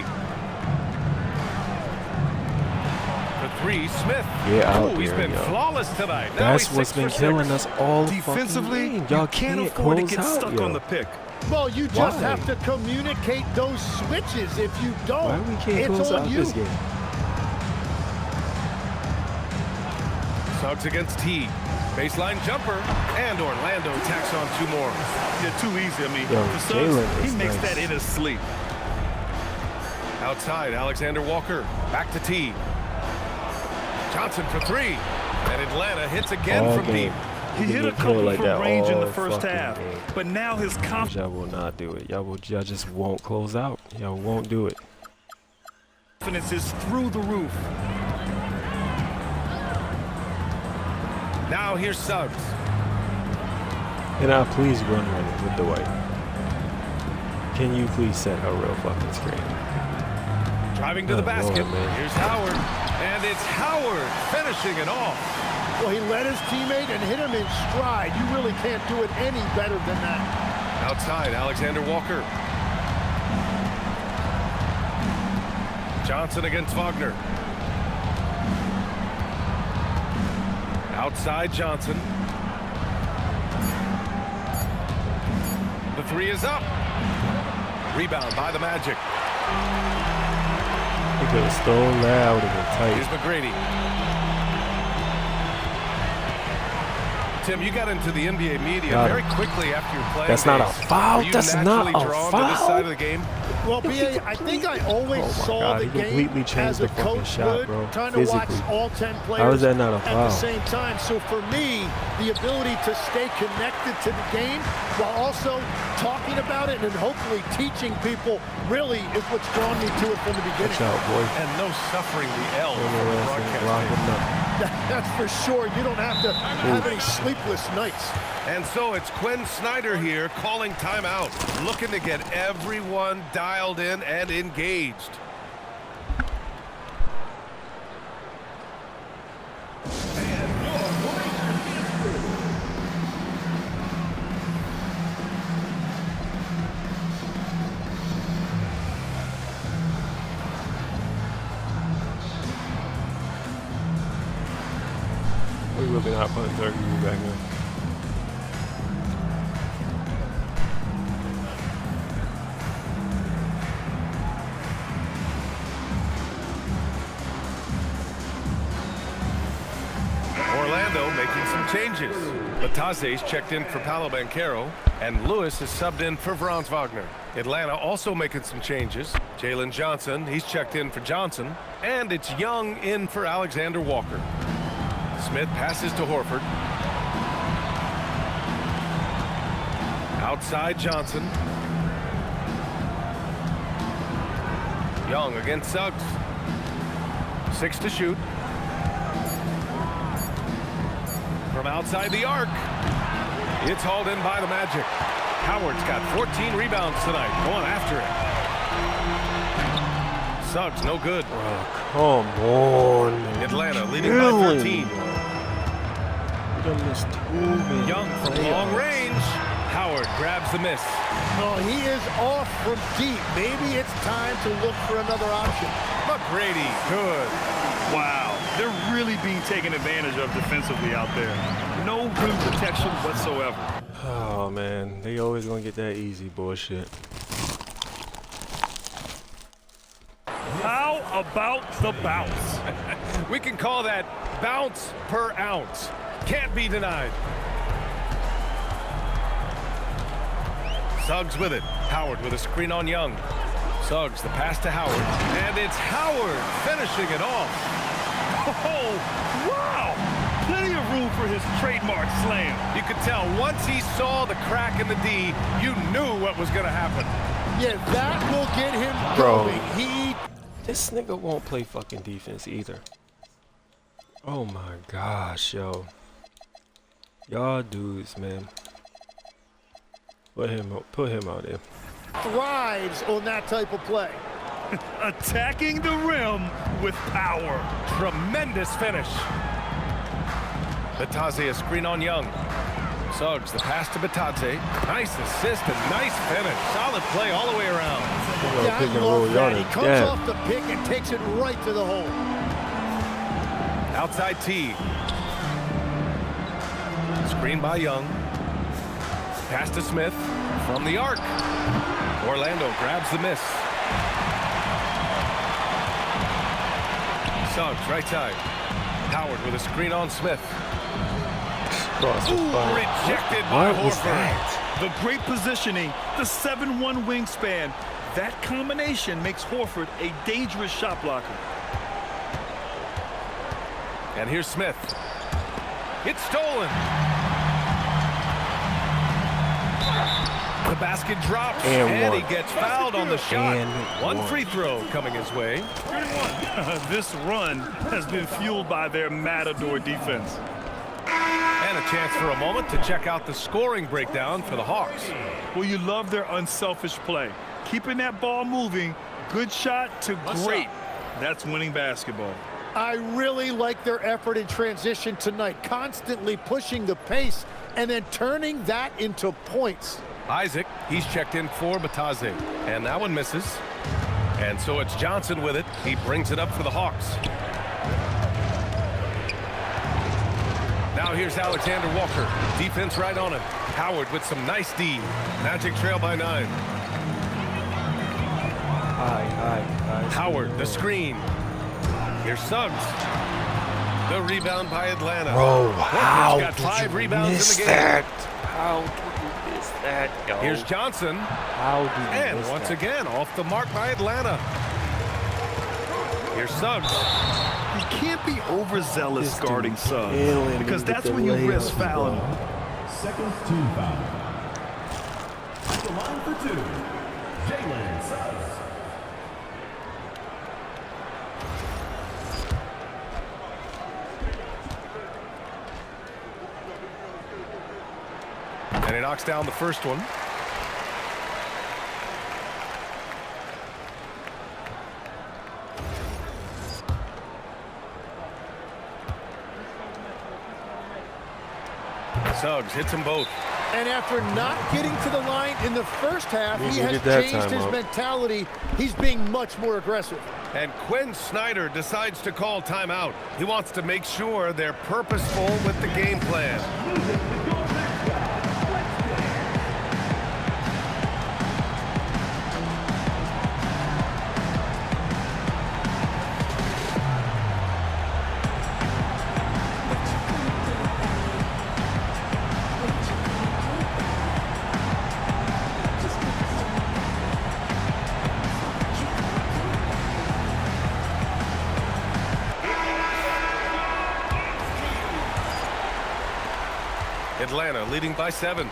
For three, Smith. Get out He's there, been yo. flawless tonight. Now That's he's what's 6 been for killing 6. us all Defensively, fucking game. you Y'all can't afford to close get out, stuck yo. on the pick. Well, you just Why? have to communicate those switches. If you don't, Why we can't it's close on out you. this game? Suggs against T. Baseline jumper. And Orlando tacks on 2 more. Yeah, too easy. I mean, Yo, for Suggs, Jalen he is makes nice. that in his sleep. Outside, Alexander Walker. Back to T. Johnson for 3. And Atlanta hits again All from game. deep. He hit a get couple killed like from that range in the all first fucking half, game. but now his confidence Y'all will not do it. Y'all just won't close out. Y'all won't do it. is through the roof. Now here's Suggs. And now please run with the white. Can you please set a real fucking screen? Driving to the basket. Lord, man. Here's Howard. And it's Howard finishing it off. Well, he led his teammate and hit him in stride. You really can't do it any better than that. Outside, Alexander Walker. Johnson against Wagner. Outside Johnson. The 3 is up. Rebound by the Magic. He could have stolen that. Would have been Here's tight. McGrady. Tim, you got into the NBA media Got very him. quickly after your playing That's not a days. foul. Were you That's not naturally a drawn to this foul. side of the game? Well, B.A., I think I always Oh my saw God, the he game completely changed as a the fucking coach shot, would, bro, trying to watch physically. all 10 players How is that not a at the foul? same time. So for me, the ability to stay connected to the game while also talking about it and hopefully teaching people really is what's drawn me to it from the beginning. Watch out, boy. And no suffering the L Turn from your the ass and broadcast lock table. him up. That's for sure. You don't have to have any sleepless nights. And so it's Quinn Snyder here calling timeout, looking to get everyone dialed in and engaged. We really not putting 30 back in. Orlando making some changes. Bataze's checked in for Paolo Banchero, and Lewis is subbed in for Franz Wagner. Atlanta also making some changes. Jalen Johnson, he's checked in for Johnson, and it's Young in for Alexander Walker. Smith passes to Horford. Outside Johnson. Young against Suggs. 6 to shoot. From outside the arc. It's hauled in by the Magic. Howard's got 14 rebounds tonight. Going after it. Suggs, no good. Oh, come on. Atlanta leading by 13. We done missed 2 minutes. Young from long range. Howard grabs the miss. Oh, he is off from deep. Maybe it's time to look for another option. McGrady, good. Wow, they're really being taken advantage of defensively out there. No rim protection whatsoever. Oh, man. They always gonna get that easy bullshit. How about the bounce? We can call that bounce per ounce. Can't be denied. Suggs with it. Howard with a screen on Young. Suggs, the pass to Howard. And it's Howard finishing it off. Oh, wow! Plenty of room for his trademark slam. You could tell once he saw the crack in the D, you knew what was going to happen. Yeah, that will get him Bro. going. This nigga won't play fucking defense either. Oh my gosh, yo. Y'all dudes, man. Put him out there. Thrives on that type of play. Attacking the rim with power. Tremendous finish. Batadze a screen on Young. Suggs the pass to Batadze. Nice assist and nice finish. Solid play all the way around. Yeah, I love that. He comes off the pick and takes it right to the hole. Outside T. Screen by Young. Pass to Smith from the arc. Orlando grabs the miss. Suggs right side. Howard with a screen on Smith. Rejected by Horford. The great positioning, the 7'1" wingspan. That combination makes Horford a dangerous shot blocker. And here's Smith. It's stolen. The basket drops, and he gets fouled on the shot. One free throw coming his way. This run has been fueled by their Matador defense. And a chance for a moment to check out the scoring breakdown for the Hawks. Well, you love their unselfish play. Keeping that ball moving, good shot to great. That's winning basketball. I really like their effort in transition tonight, constantly pushing the pace and then turning that into points. Isaac, he's checked in for Batadze, and that one misses. And so it's Johnson with it. He brings it up for the Hawks. Now here's Alexander Walker. Defense right on him. Howard with some nice D. Magic trail by 9. Howard, the screen. Here's Suggs. The rebound by Atlanta. Bro, how got 5 rebounds miss in the game. that? How did you miss that, yo? Here's Johnson. How did you And miss once that? again, off the mark by Atlanta. Here's Suggs. You can't be overzealous guarding Suggs, because that's when you risk fouling. Second team foul. At the line for 2, Jalen Suggs. And he knocks down the first one. Suggs hits them both. And after not getting to the line in the first half, he has changed his mentality. He's being much more aggressive. And Quinn Snyder decides to call timeout. He wants to make sure they're purposeful with the game plan. Atlanta leading by 7.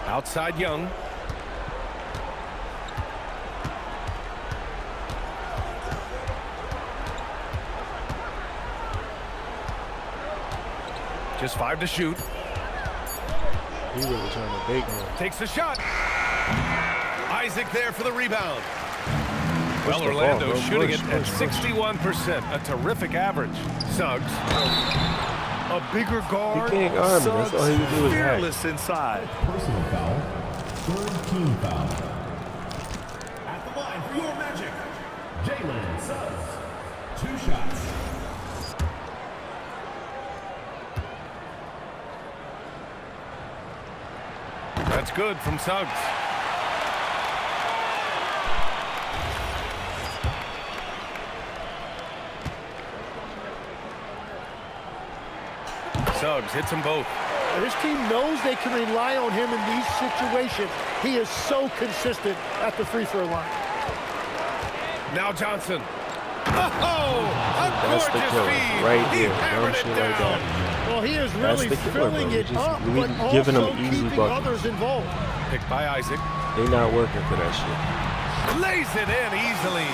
Outside Young. Just 5 to shoot. He really trying to big one. Takes the shot. Isaac there for the rebound. Well, Orlando shooting it at 61%, a terrific average. Suggs. A bigger guard. He can't guard me. That's all he can do is fearless inside. Personal foul. Third team foul. At the line for your Magic, Jalen Suggs. 2 shots. That's good from Suggs. Suggs hits them both. This team knows they can rely on him in these situations. He is so consistent at the free throw line. Now Johnson. Oh, a That's the gorgeous killer feed. right He there. hammered Dumb it shit like down. that. Well, he is That's really the killer, filling bro. it Just up, we but giving them also easy keeping buckets. others involved. Picked by Isaac. They not working for that shit. Lays it in easily.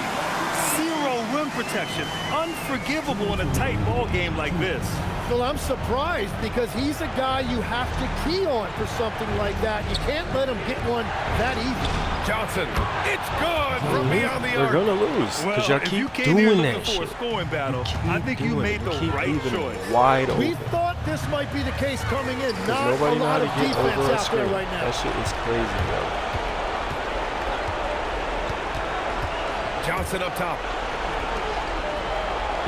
Zero rim protection. Unforgivable in a tight ball game like this. Well, I'm surprised because he's a guy you have to key on for something like that. You can't let him get one that easy. Johnson, it's good from beyond the We're arc. gonna lose Well, because y'all if you keep came here doing looking that for a shit. scoring battle, I think you made the right choice. Wide open. We thought this might be the case coming in. Because Not a nobody know how lot to of get over defense a out there screen. right now. That shit is crazy, bro. Johnson up top.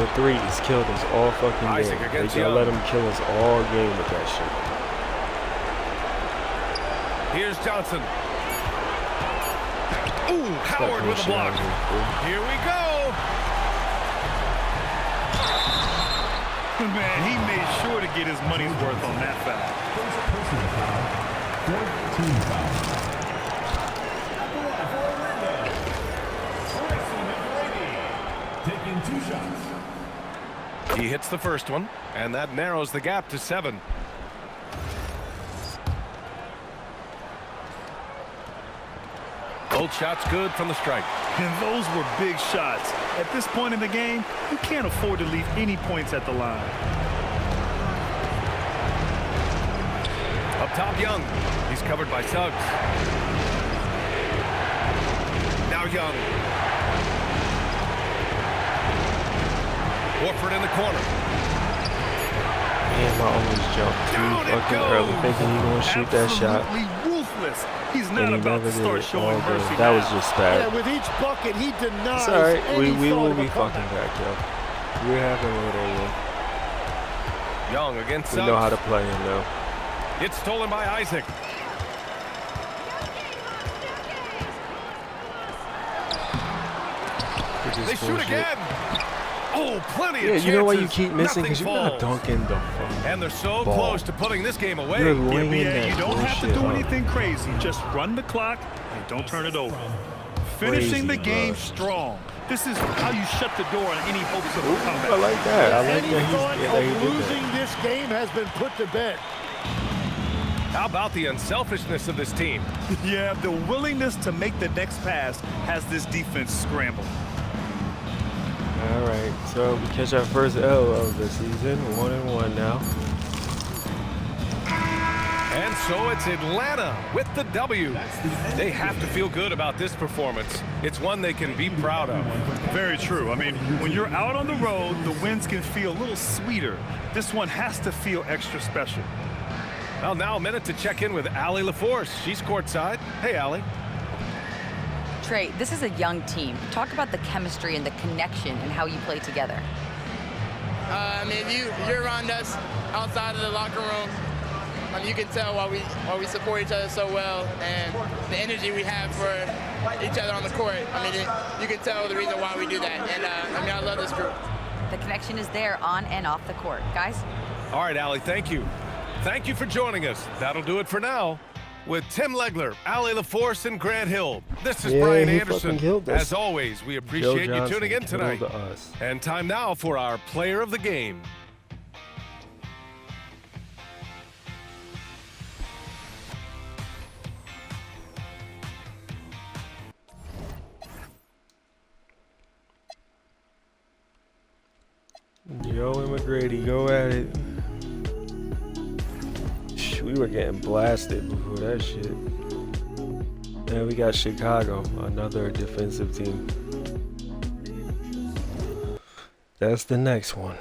The threes killed us all fucking Isaac game. against They gonna Young. let them kill us all game with that shit. Here's Johnson. Ooh, Howard Fucking with a shit block. out here, Here we go. Man, he made sure to get his money's worth on that foul. First personal foul. 14 foul. At the line for Orlando. Bryson McGrady. Taking 2 shots. He hits the first one, and that narrows the gap to 7. Both shots good from the strike. And those were big shots. At this point in the game, you can't afford to leave any points at the line. Up top, Young. He's covered by Suggs. Now Young. Horford in the corner. Man, my almost jumped Down too it fucking goes. early, thinking he gonna shoot that shot. Absolutely ruthless. He's And not he about never to did start it showing all game. mercy That now. was just Yeah, bad. with each bucket, he denies It's alright. any We thought will of a be fucking comeback. back, yo. We're having a little one. Young against We Suggs. know how to play him though. It's stolen by Isaac. They shoot again. Oh, plenty of Yeah, chances. you know why you keep missing? Nothing Because you're not falls. dunking the fuck. And they're so ball. close to putting this game away. You're Yeah, laying BA, that you don't have to bullshit do up. anything crazy. Just run the clock and don't turn it over. Finishing the Crazy, game bro. strong. This is how you shut the door on any hopes of a comeback. I like that. I like Any that thought that he of did losing that. this game has been put to bed. How about the unselfishness of this team? Yeah, the willingness to make the next pass has this defense scrambled. All right, so we catch our first L of the season, 1-1 now. And so it's Atlanta with the W. They have to feel good about this performance. It's one they can be proud of. Very true. I mean, when you're out on the road, the wins can feel a little sweeter. This one has to feel extra special. Well, now a minute to check in with Allie LaForce. She's courtside. Hey, Allie. Trey, this is a young team. Talk about the chemistry and the connection and how you play together. I mean, you're around us outside of the locker room. You can tell why we support each other so well, and the energy we have for each other on the court. I mean, you can tell the reason why we do that. And I mean, I love this group. The connection is there on and off the court. Guys? All right, Allie, thank you. Thank you for joining us. That'll do it for now. With Tim Legler, Allie LaForce, and Grant Hill, this is Brian he Anderson. fucking killed us. As always, we appreciate you tuning in tonight. killed us. And time now for our player of the game. Yo and McGrady, go at it. We were getting blasted before that shit. And we got Chicago, another defensive team. That's the next one.